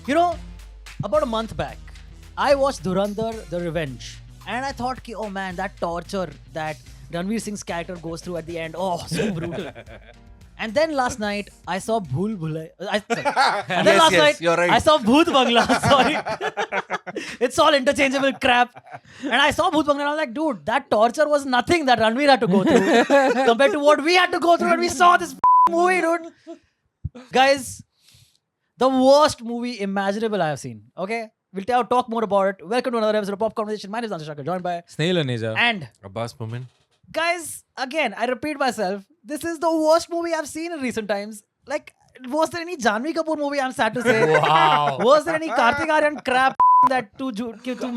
You know, about a month back, I watched Dhurandhar: The Revenge, and I thought, ki, oh man, that torture that Ranveer Singh's character goes through at the end, oh, so brutal. And then last night I saw Bhool Bhulaiya. And then last night you're right. I saw Bhoot Bangla. Sorry, it's all interchangeable crap. And I saw Bhoot Bangla and I was like, dude, that torture was nothing that Ranveer had to go through compared to what we had to go through when we saw this movie, dude. Guys, the worst movie imaginable I have seen. Okay, we'll talk more about it. Welcome to another episode of Pop Conversation. My name is Anshu Shakar, joined by Snail Aneja. and Abbas Momin. guys, again, I repeat myself. This is the worst movie I've seen in recent times. Like, was there any Janhvi Kapoor movie? I'm sad to say. Wow. Was there any Kartik Aaryan crap that tu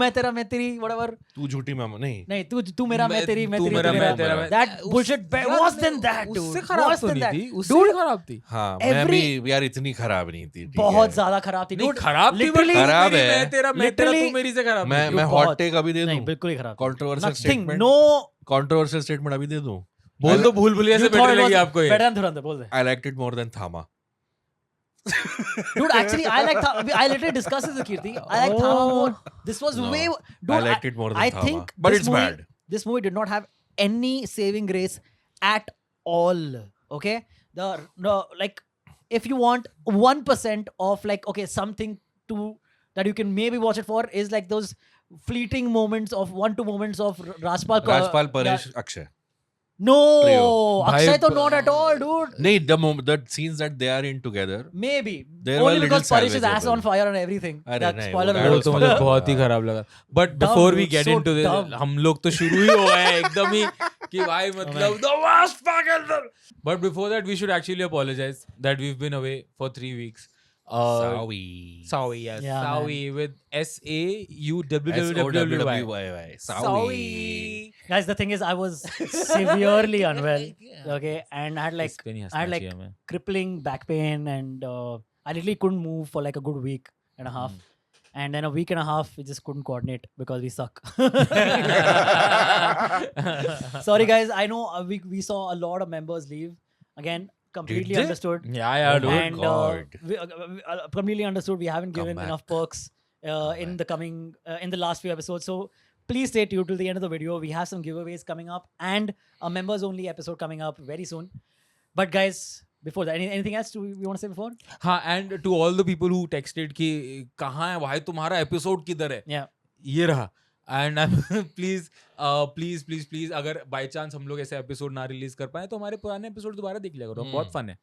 मैं तेरा मैं तेरी whatever? तू झूठी मामा नहीं. नहीं, तू मेरा मैं तेरी तू मेरा मैं तेरा. That bullshit. Worse than that, dude. उससे खराब Worse तो than नहीं that. थी. उससे Dude, भी खराब थी. हाँ मैं Every- भी यार इतनी खराब नहीं थी. ठीक बहुत है. ज्यादा खराब थी. नहीं Dude, खराब थी. literally- खराब है. मैं तेरा Literally- तू मेरी से खराब. मैं Dude, हॉट बहुत- टेक अभी दे नहीं, दूं. बिल्कुल ही खराब. Controversial Nothing. statement. No. Controversial statement अभी दे दूं. बोल तो भूल भुलैया से You thought बेटर it लगी was आपको ये. better than Dhurandhar. बोल दे. I liked it more than Thama. Dude, actually, I literally discussed this with Kirti. I like Thama more. This was No. way. Dude, I liked it more than I Thama. think But this it's movie, bad. This movie did not have any saving grace at all. Okay, like if you want 1% of like something to that you can maybe watch it for is like those fleeting moments of 1-2 moments of Rajpal. Rajpal, Paresh, Akshay. No, Trio. Akshay Bhai, to not at all, dude. नहीं the scenes that they are in together. Maybe There were only little because Paresh is ass salvageable. on fire and everything. अरे That नहीं, spoiler वो वो alert. तो मुझे बहुत ही खराब लगा. But Dumb, before we dude, get so into this, dumb. हम लोग तो शुरू ही हो गए एकदम ही कि भाई मतलब the worst fucking. But before that, we should actually apologize that we've been away for 3 weeks. Sorry, yes, Yeah, sorry with SAUWWY. SOWWY. Sorry. Guys, the thing is, I was severely unwell. Okay, and I had like इस पे नहीं I had हंसना like चाहिए हमें. crippling back pain, and I literally couldn't move for like a good week and a half. And then a week and a half, we just couldn't coordinate because we suck. Sorry, guys. I know we saw a lot of members leave. Again, completely they? understood. Yeah, Oh dude. my And God. we completely understood. We haven't given back. enough perks in the coming in the last few episodes. So please stay tuned till the end of the video. We have some giveaways coming up and a members only episode coming up very soon. But guys, before that, anything else we want to say before? हाँ, and to all the people who texted कि कहाँ है भाई तुम्हारा episode किधर है, Yeah. ये रहा. And please अगर बाय चांस हम लोग ऐसे एपिसोड ना रिलीज कर पाए तो हमारे पुराने एपिसोड दोबारा देख लिया करो. बहुत फन है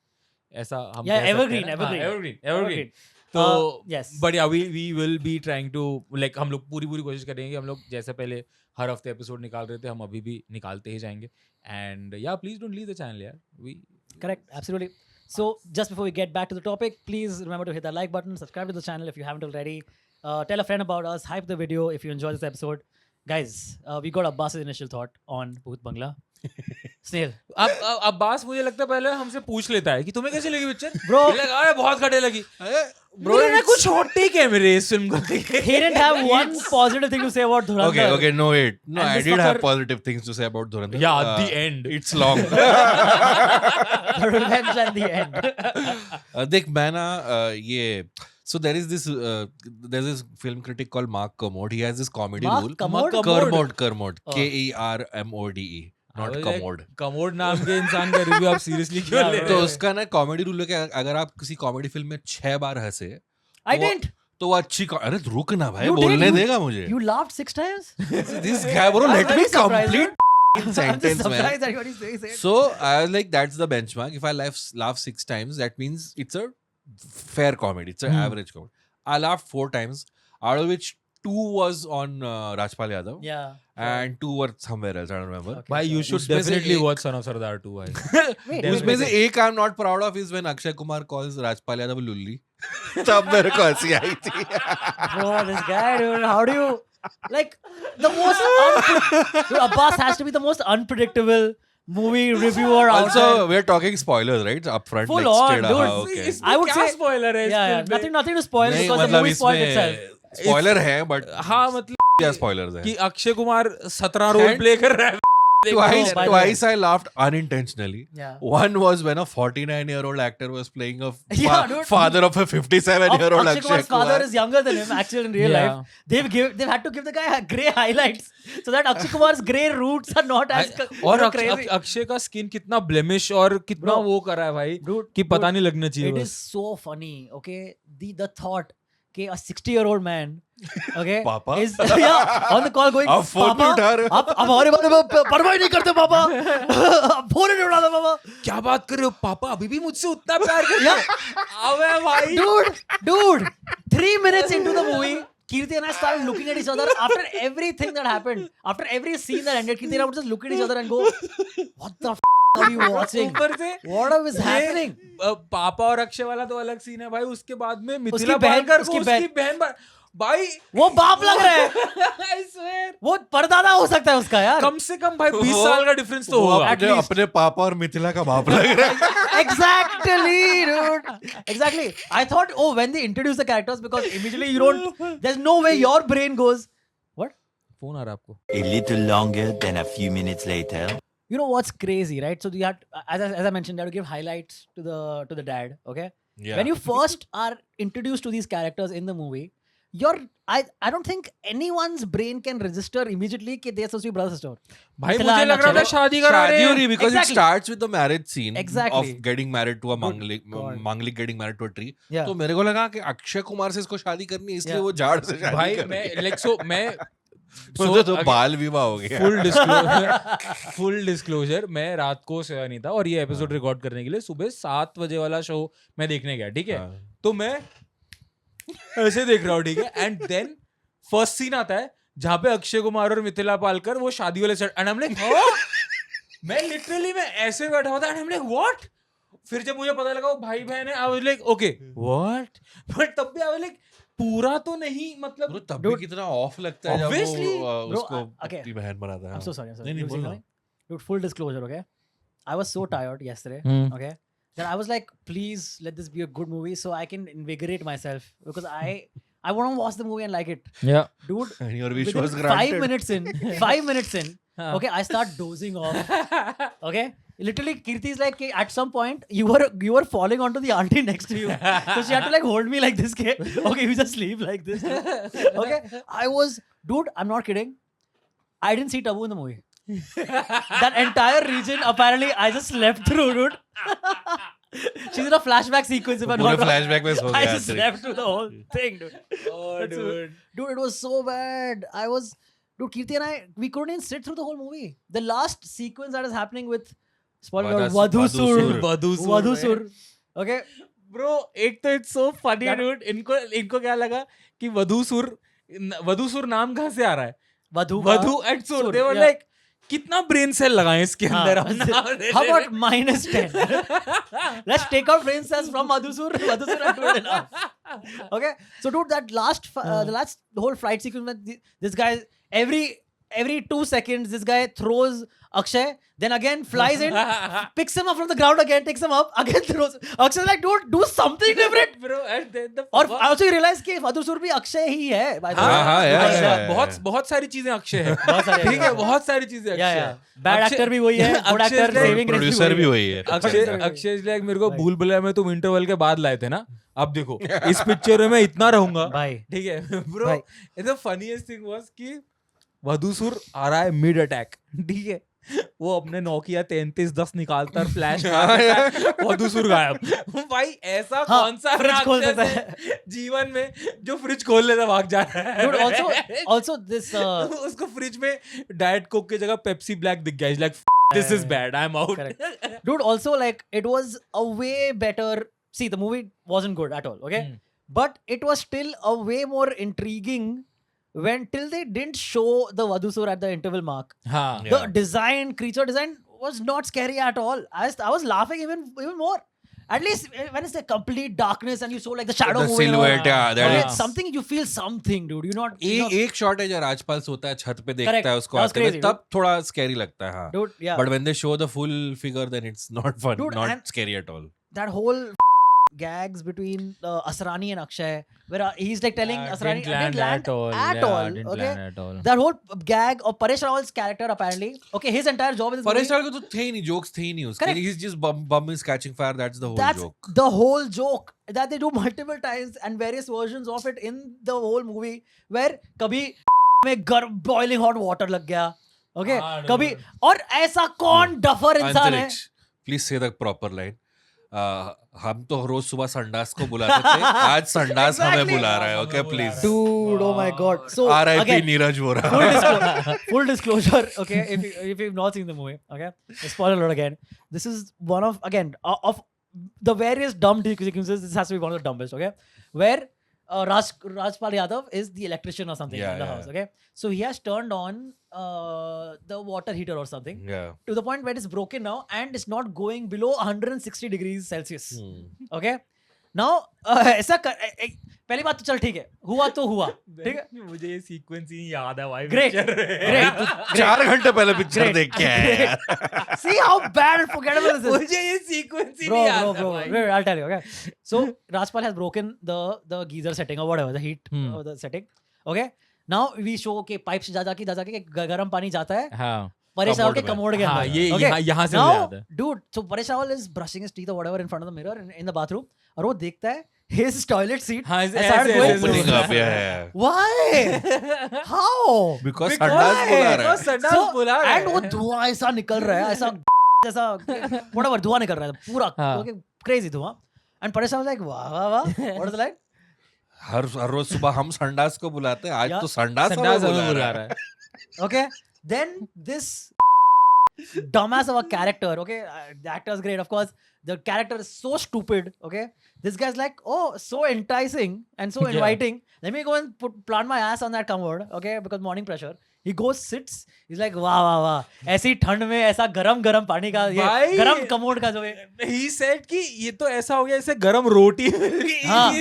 ऐसा हम Yeah, कह सकते हैं evergreen, ना. evergreen. हाँ, evergreen. तो yes. but yeah, we will be trying to like हम लोग पूरी कोशिश करेंगे कि हम लोग जैसे पहले हर हफ्ते एपिसोड निकाल रहे थे हम अभी भी निकालते ही जाएंगे. And yeah, please don't leave the channel यार. Correct. Absolutely. So just before we get back to the topic, please remember to hit that like button, subscribe to the channel if you haven't already. Tell a friend about us, hype the video if you enjoy this episode. Guys, we got Abbas's initial thought on Bhoot Bangla. Snail. अब अब्बास मुझे लगता है पहले हमसे पूछ लेता है कि तुम्हें कैसी लगी पिक्चर. Bro. अरे बहुत घटे लगी. Bro, मैंने कुछ हॉट टेक है मेरे इस फिल्म को देख के. He didn't have one positive thing to say about Dhurandhar. Okay, no wait. No, And I this did have fucker- positive things to say about Dhurandhar. Yeah, at the end. It's long. The revenge at the end. देख मैं ना ये so there's this film critic called Mark Kermode. He has this comedy Mark rule. Kermode? Kermode. Oh. Kermode. Not commode. Commode नाम के इंसान का review आप seriously क्यों ले रहे तो हो? उसका ना कॉमेडी रूल है कि अगर आप किसी कॉमेडी फिल्म में 6 बार हंसे I didn't. तो वो अच्छी अरे रुक ना भाई You बोलने did? देगा मुझे. You laughed 6 times? This guy bro, I'm let very me surprised, complete I'm just sentence man. surprised that what he's saying. So I was like, that's the benchmark. If I laugh 6 times, that means it's a fair comedy. It's an average comedy. I laughed 4 times, out of which 2 was on Rajpal Yadav, Yeah. and 2 were somewhere else. I don't remember. Okay. भाई you should उसमें से definitely एक- watch Son of Sardar 2 भाई. Wait, उसमें से एक I'm not proud of is when Akshay Kumar calls Rajpal Yadav lulli. तब मेरे को हंसी आई थी. bro, this guy, dude, how do you like the most dude, Abbas has to be the most unpredictable movie reviewer out Also, there. we're talking spoilers, right? Up front, Full like on, straight dude. हाँ, okay. इसमें I would क्या say- spoiler है इस Yeah, film में? nothing to spoil नहीं, because the मतलब movie spoiled itself. इसमें spoiler है, but हाँ मतलब क्या spoilers है? कि Akshay Kumar 17 role And- play कर रहा है. Twice I laughed unintentionally. Yeah. One was when a 49-year-old actor was playing a Yeah, dude. father of a 57-year-old Akshay Kumar's father Kumar. is younger than him actually in real Yeah. life. They've had to give the guy grey highlights so that Akshay Kumar's grey roots are not as और crazy. Akshay का skin कितना blemish और कितना Bro, वो करा है भाई Dude, कि पता dude, नहीं लगना चाहिए it is बस. so funny. Okay, the thought कि a 60-year-old man, okay, Papa? is yeah, on the call going, आप phone पापा, नहीं उठा रहे हो? आप हमारे बारे में परवाह ही नहीं करते पापा, आप फोन ही नहीं उठाते पापा. क्या बात कर रहे हो पापा अभी भी मुझसे उतना प्यार करते हैं अबे भाई Dude, 3 minutes into the movie, Kirti and I started looking at each other after everything that happened. After every scene that ended, Kirti and I would just look at each other and go, what the are you watching? ऊपर से What is happening? पापा और अक्षय वाला तो अलग scene है भाई उसके बाद में मिथिला उसकी बहन- पालकर को उसकी उसकी बहन भाई वो बाप लग रहा है. I swear, वो परदादा हो सकता है उसका यार. कम से कम भाई 20 साल का डिफरेंस तो वो होगा. अपने पापा और मिथिला का बाप लग रहा है. Exactly, dude. Exactly. I thought, oh, when they introduce the characters, because immediately you don't, there's no way your brain goes, what? Phone आ रहा है आपको. A little longer than a few minutes later. You know what's crazy, right? So you had, as I mentioned, you have to give highlights to the dad. Okay. Yeah. When you first are introduced to these characters in the movie, I don't think anyone's brain can register immediately that they're supposed to be brother sister. भाई मिथिला मुझे and लग रहा था अक्षय. शादी करा रहे शादी हो हैं. रही because Exactly. it starts with the marriage scene Exactly. of getting married to a Manglik, God. Manglik getting married to a tree. Yeah. तो मेरे को लगा कि अक्षय कुमार से इसको शादी करनी है इसलिए Yeah. वो झाड़ से शादी भाई कर मैं रही है. लाइक सो मैं तो तो बाल विवाह हो गया. फुल डिस्क्लोजर मैं रात को सोया नहीं था और ये एपिसोड रिकॉर्ड करने के लिए सुबह 7 बजे वाला शो मैं देखने गया. ठीक है हाँ. तो मैं ऐसे देख रहा हूँ. ठीक है एंड देन फर्स्ट सीन आता है जहाँ पे अक्षय कुमार और मिथिला पालकर वो शादी वाले set and I am like मैं लिटरली मैं ऐसे बैठा हुआ था and I am like what. फिर जब मुझे पता लगा वो भाई बहन है I was like okay what but तब भी आई वाज लाइक पूरा तो नहीं मतलब Bro, तब भी कितना ऑफ लगता है जब Obviously. वो Bro, उसको okay. अपनी बहन बनाता है. I'm so sorry. नहीं नहीं You were saying बोलना. something? Dude, full disclosure, okay? I was so tired yesterday, Hmm. okay? That I was like, please let this be a good movie so I can invigorate myself because I want to watch the movie and like it. Yeah. Dude, And your wish within was granted. 5 minutes in, okay, I start dozing off. Okay? Literally, Kirti is like, at some point, you were falling onto the auntie next to you. So she had to like hold me like this. Okay, you just sleep like this. Okay? Dude, I'm not kidding. I didn't see Tabu in the movie. That entire region, apparently, I just slept through, dude. She's in a flashback sequence. If I'm पूरे not wrong. flashback में सो I गया. just slept through the whole thing, dude. Oh, That's dude. Dude, it was so bad. Dude, Kirti and I, we couldn't even sit through the whole movie. The last sequence that is happening with, spoiler alert, Vadhusur. Vadhusur. Okay? Bro, एक तो it's so funny, That- dude. इनको क्या लगा कि वधूसुर नाम कहाँ से आ रहा है? Vadhu. वधू एंड सुर. They were yeah. like कितना ब्रेन सेल लगाए इसके हाँ, अंदर हम नाम दे How दे about रहे. minus 10? Let's take out brain cells from Madhusur and do it enough. Okay? So, dude, that the whole flight sequence, with this guy, every 2 seconds, this guy throws Akshay, then again flies in, picks him up from the ground again, takes him up, again throws. Akshay's like, dude, do something different. Bro, and then the और also you realize कि Madhusur भी अक्षय ही है. by the way. हाँ, yeah. बहुत सारी चीजें अक्षय है. बहुत सारी ठीक है, बहुत सारी चीजें Yeah, अक्षय yeah. है. Bad अक्षय- actor भी वही है, good Akshay actor, like- saving grace producer भी वही है. अक्षय लाइक मेरे को भाई. भूल भुलैया में तुम इंटरवल के बाद लाए थे ना. अब देखो इस पिक्चर में मैं इतना रहूंगा. भाई. ठीक है ब्रो. भाई. द फनीएस्ट थिंग वाज कि वधूसुर आ रहा है मिड अटैक. ठीक है वो अपने नोकिया 3310 निकालता है फ्लैश वधूसुर गायब. भाई ऐसा हाँ, कौन सा फ्रिज खोल राक्षस देता है जीवन में जो फ्रिज खोल लेता भाग जा रहा है. Dude, also this. उसको फ्रिज में डाइट कोक की जगह पेप्सी ब्लैक दिख गया. Like this is bad I am out. Dude, also like it was a way better. See, the movie wasn't good at all, okay? But it was still a way more intriguing till they didn't show the Vadhusur at the interval mark. हाँ. The creature design was not scary at all. I was laughing even more. At least when it's the complete darkness and you saw like the shadow The moving silhouette, around. yeah, that Okay, is- something you feel something, dude. You're not. एक shot है जब राजपाल सोता है छत पे देखता Correct. है उसको That was आते हुए crazy, तब थोड़ा स्कैरी लगता है. हाँ. Dude, yeah. But when they show the full figure then it's not fun, Dude, not and- scary at all. That whole gags between Asrani and Akshay, where he's like telling Asrani Didn't land at all. at Yeah, all. didn't Okay, land at all. that whole gag of Paresh Rawal's character apparently. Okay, his entire job in this Paresh movie. Rawal को तो थे ही नहीं, jokes थे ही नहीं उसके. Correct. He's just bum is catching fire. That's the whole That's joke. the whole joke that they do multiple times and various versions of it in the whole movie. Where कभी में boiling hot water लग गया. Okay, हाँ, कभी और ऐसा कौन duffer इंसान है? अंतरिक्ष, please say the proper line. हम तो रोज सुबह संडास को बुलाते थे, आज संडास हमें बुला रहा है. Okay, please. Dude, oh my god. So R.I.P. again, Neeraj Vora. full disclosure, okay, if you've not seen the movie, okay, spoiler alert again. This is one of of the various dumb sequences. This has to be one of the dumbest, okay, where Rajpal Yadav is the electrician or something in the house, okay, so he has turned on the water heater or something Yeah. to the point where it's broken now and it's not going below 160 degrees Celsius. Okay, now ऐसा पहली बात तो चल ठीक है, हुआ तो हुआ, ठीक है. मुझे ये सीक्वेंस ही याद है भाई. Great, great. 4 घंटे पहले पिक्चर Great. देख के आया यार. See how bad and forgettable this is. मुझे ये सीक्वेंस ही नहीं याद Bro, है भाई. wait, I'll tell you, okay. So Rajpal has broken the geyser setting or whatever, the heat the setting. Okay. Now we show के pipes जा जाके गर्म पानी जाता है हाँ. परेश रावल के Commode में. कमोड के हाँ, अंदर. ये Okay. यहाँ से मुझे Now, याद है. dude, so Paresh Rawal is brushing his teeth or whatever in front of the mirror in the bathroom और वो देखता है his toilet seat हाँ, has started ऐसे- going ऐसे- Opening through. up, yeah. Why? How? Because Because- संडास बुला रहा है. संडास So, बुला रहा and वो है. धुआं ऐसा निकल रहा है ऐसा जैसा whatever धुआं निकल रहा है पूरा हाँ. crazy धुआं and Paresh was like वाह what is the line हर रोज सुबह हम संडास को बुलाते हैं, आज Yeah. तो संडास हमें संडास बुला हमें रहा बुला है. रहा है. okay then this dumbass of a character okay the actor is great of course the character is so stupid okay this guy's like oh so enticing and so Yeah. inviting let me go and plant my ass on that commode okay because morning pressure he goes sits he's like वाह वाह वाह ऐसी ठंड में ऐसा गरम पानी का ये भाई, गरम कमोड का जो है He said कि ये तो ऐसा हो गया जैसे गरम रोटी. हाँ.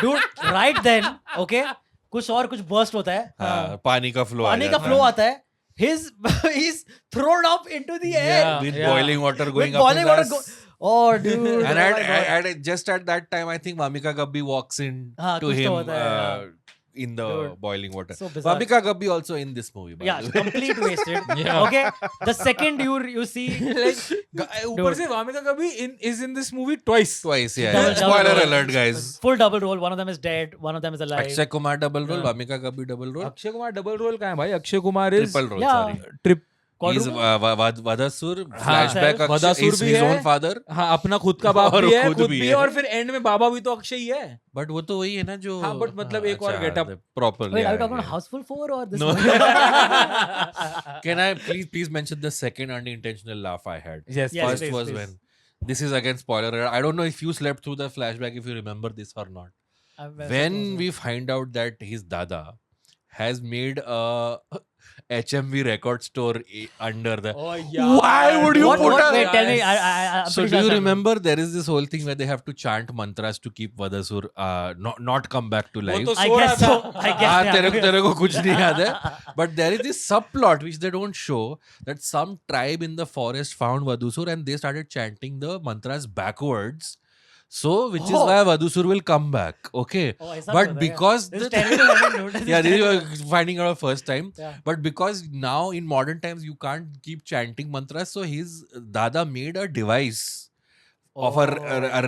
dude right then okay कुछ burst होता है हाँ, पानी का फ्लो पानी का flow आता है he's thrown up into the air Yeah. with boiling water with going up boiling his water ass. oh dude And oh my God. just at that time, I think Mamika Gabbi walks in हाँ, to कुछ तो him होता है, हाँ. in the Dude. boiling water. So bizarre. Mamika Gabbi also in this movie. By yeah the way. complete wasted Yeah. okay the second you see Like, ऊपर से वामिका कभी is in this movie twice. Twice, yeah. Double- yeah. double Spoiler role. alert, guys. full double role one of them is dead one of them is alive Akshay Kumar double role, Yeah. Mamika Gabbi double role, Akshay Kumar double role का है भाई. Akshay Kumar is triple role. Yeah. Sorry. Trip. He's Quadruple? Vadasur. हाँ, Flashback. Akshay Vadasur is भी his है. own father. हाँ, अपना खुद का बाप और भी है, खुद खुद भी भी है. है और फिर एंड में बाबा भी तो अक्षय ही है. But वो तो वही है ना जो. हाँ, but मतलब एक और getup. Proper. wait yeah, are you talking yeah. about Houseful 4 or this No. one? Can I please mention the second unintentional laugh I had? Yes, Yes, First please, was please. when this is again spoiler alert. I don't know if you slept through the flashback, if you remember this or not. When we find out that his dada has made a HMV record store under the. Oh, yeah. Why would you what, put what? a- wait tell me I'm So pretty do sure you I remember there is this whole thing where they have to chant mantras to keep Vadasur not come back to वो life? तो I सो रहा guess so था. I guess हाँ, yeah. तेरे को कुछ नहीं याद है. But there is this subplot which they don't show that some tribe in the forest found Vadusur and they started chanting the mantras backwards. So which is Oh. why Vadusur will come back. Okay. Oh, ऐसा भी But होता है because क्या? This is the- terrible, I didn't know. This is yeah, this terrible. is finding out first time. Yeah. But because now in modern times you can't keep chanting mantras, so his dada made a device of a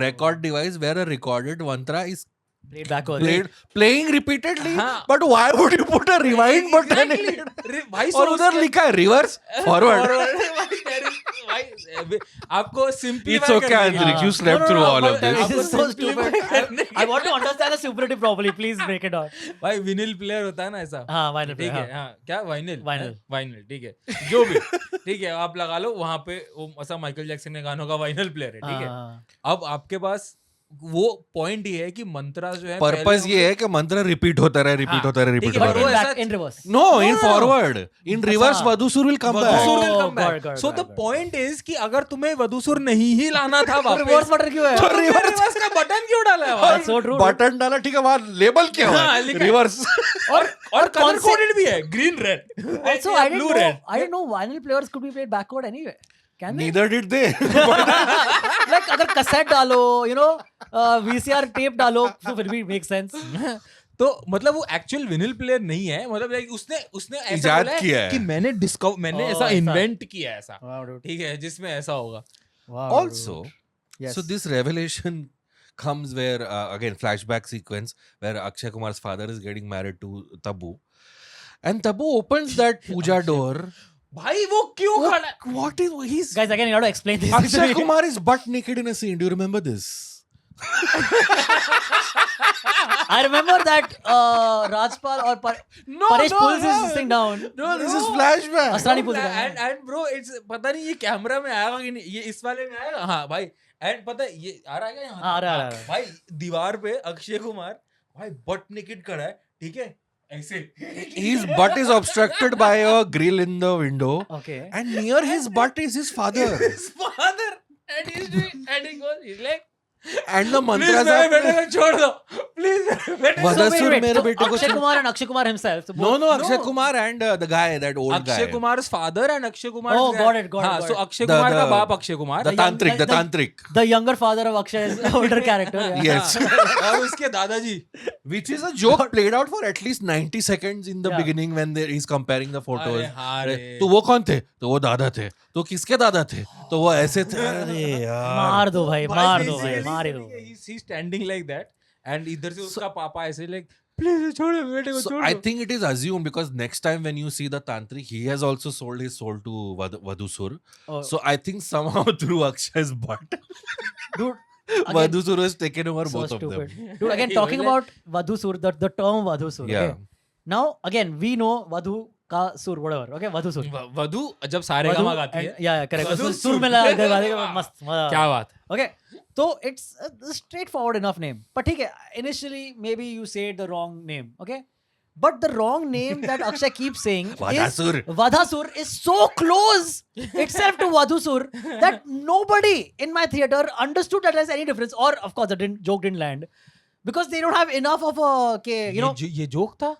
record device where a recorded mantra is Played backwards. playing repeatedly. हाँ. But why would you put a rewind button in Exactly. it? भाई और उधर लिखा है reverse forward. आपको simplify It's okay, करने के लिए. Andrik. You slept through all of This this. is so simplify stupid. करने के I want to understand the superative properly. Please break it down. भाई विनिल प्लेयर होता है ना ऐसा. हाँ, vinyl ठीक player, है. हाँ, क्या वाइनिल? Vinyl. वाइनिल, ठीक है. जो भी, ठीक है, आप लगा लो वहां पे वो ऐसा माइकल जैक्सन के गानों का वाइनिल प्लेयर है, ठीक है. हाँ. अब आपके पास वो पॉइंट ये है कि मंत्रा जो है पर्पस ये है कि मंत्र रिपीट होता रहे, रिपीट हाँ, होता रहे, ठीक रिपीट है, होता but वो रहे. ऐसा- Back in reverse. No, in no. forward. In reverse, अच्छा. Vadusur will come back. वधूसुर will Oh, come back. God, So the God. point is कि अगर तुम्हें वधूसुर नहीं ही लाना था तो वापस, reverse button क्यों है? तो रिवर्स का बटन क्यों डाला है वहाँ? That's so true. बटन डाला, ठीक है, वहां लेबल क्या हाँ, हुआ? लिखा है. रिवर्स. और कलर कौन से- कोडेड भी है, green red. Also, I didn't blue know. red. I didn't know vinyl players could be played backward anyway. Can they? Neither did they. Like अगर cassette डालो, you know, VCR tape डालो, तो फिर भी make sense. तो मतलब वो actual विनिल player नहीं है, मतलब like उसने ऐसा इजाद बोला किया है कि मैंने ऐसा ऐसा। इन्वेंट किया है ऐसा, Wow, dude. ठीक है, जिसमें ऐसा होगा. Wow, Also, dude. Yes. so this revelation comes where again flashback sequence where Akshay Kumar's father is getting married to Tabu, and Tabu opens that puja door. भाई वो क्यों खड़ा है? What is he's Guys, again, you have to explain this. Akshay Kumar is butt naked in a scene. Do you remember this? I remember that Rajpal or Paresh pulls this thing down. No, this is flashback. Asrani pulls it down. and bro it's पता नहीं ये camera में आएगा कि नहीं, ये इस वाले में आएगा. हाँ भाई, एंड पता है ये आ रहा है क्या यहाँ? हाँ, आ रहा है. भाई दीवार पे अक्षय कुमार भाई बट निकेट खड़ा है, ठीक है, ऐसे. His butt is obstructed by a grill in the window, Okay. and near his butt is his father. His father, and he's doing, and he goes, he's like, And the please mantras मेरे are. बेटे को छोड़ दो, please मेरे बेटे को. Vadasur wait. मेरे So बेटे को Akshay छोड़- Kumar and Akshay Kumar himself. So No, both- no, Akshay Kumar and the guy, that old Akshay guy. Kumar father and Akshay Kumar. Oh, got it. हाँ, got so it. Akshay The- Kumar का the- बाप Akshay Kumar. The tantric, the tantric. The younger father of Akshay's older character. Yeah. Yes. और उसके दादाजी. Which is a joke played out for at least 90 seconds in the Yeah. beginning when he's comparing the photos. अरे हाँ रे. तो वो कौन थे? तो वो दादा थे. तो किसके दादा थे? तो वो ऐसे थे. अरे यार. मार दो भाई, मार दो भाई, basically, मार ही दो. he's standing like that and इधर से उसका पापा ऐसे like please छोड़ो बेटे को So छोड़ो. I think it is assumed because next time when you see the tantric, he has also sold his soul to Vadusur. Oh, So I think somehow through Akshay's butt, dude, again, Vadusur has taken over so both of stupid. them. Dude, again, talking about Vadhusur, the term Vadhusur. Yeah. Okay? Now, again, we know Vadhu ka sur, whatever. Okay, Vadhusur. वधु जब सारे gamma गाती है. Yeah, correct. Vadhu सुर Sur. में लगा इधर गाने का मस्त मजा. क्या बात. Okay, so it's a straightforward enough name. But ठीक है, initially maybe you said the wrong name. Okay, but the wrong name that Akshay keeps saying Vadhasur. is Vadhasur is so close itself to Vadhusur that nobody in my theater understood that there's any difference. Or of course, the joke didn't land because they don't have enough of a you know. ये joke था.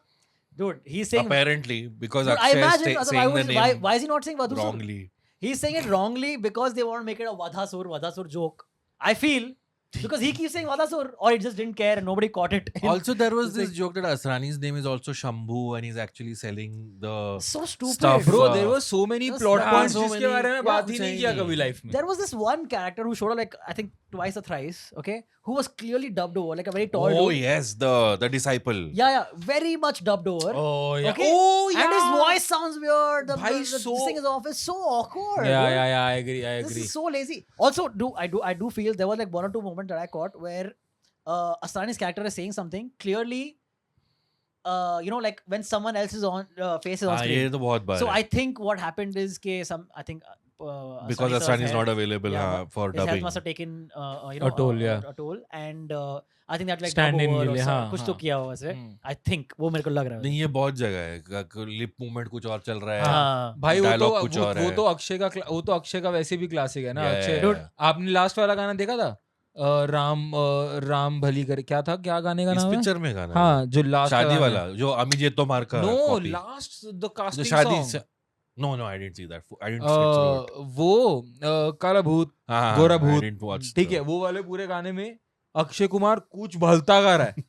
Dude, he's saying. Apparently, because Dude, I Akshay is imagine. Why, saying the name why is he not saying Vadhusur? wrongly. He's saying it wrongly because they want to make it a Vadhasur joke. I feel because he keeps saying Vadhasur, or he just didn't care and nobody caught it. Also, there was this Like- joke that Asrani's name is also Shambhu and he's actually selling the So stupid. stuff. Bro, there were so many Just plot yeah, points so जिसके many- बारे में yeah, बात ही नहीं कुछ किया नहीं. कभी life में. There was this one character who showed up like I think twice or thrice, okay, who was clearly dubbed over, like a very tall Oh dude. yes, the disciple. Yeah, very much dubbed over. Oh yeah. Okay? Oh yeah. And his voice sounds weird. The, Bhai, the so- this thing is off. It's so awkward. Yeah, dude. yeah, I agree. This is so lazy. Also, I do feel there was like one or two moments that I caught where Asrani's character is saying something clearly. You know, like when someone else is on face is on हाँ, screen. ये तो बहुत बार So है. I think what happened is I think Because Asrani Asrani is sir's not health- available yeah, हाँ, for his health dubbing. must have taken you know A toll, yeah. a toll, and I think that like Stand dub in over के or लिए, some- हाँ, कुछ हाँ. तो किया हुआ वैसे. हम्म. I think वो मेरे को लग रहा है. नहीं ये बहुत जगह है. लिप मूवमेंट कुछ और चल रहा है. हाँ. भाई वो Dialogue कुछ तो और वो है. तो अक्षय का वैसे भी क्लासिक है ना. Yeah, Akshay yeah, Dude, yeah. आपने लास्ट वाला गाना देखा था? राम भली करे क्या था, क्या गाने का इस नाम है? पिक्चर में गाना. हाँ, जो लास्ट शादी वाला जो अमिजेत तोमार का. No copy. लास्ट द जो कास्टिंग शादी song. No, I didn't see that. I didn't see it. वो काला भूत, हाँ, गोरा I भूत, didn't watch ठीक the- है, वो वाले पूरे गाने में अक्षय कुमार कुछ भलता गा रहा है.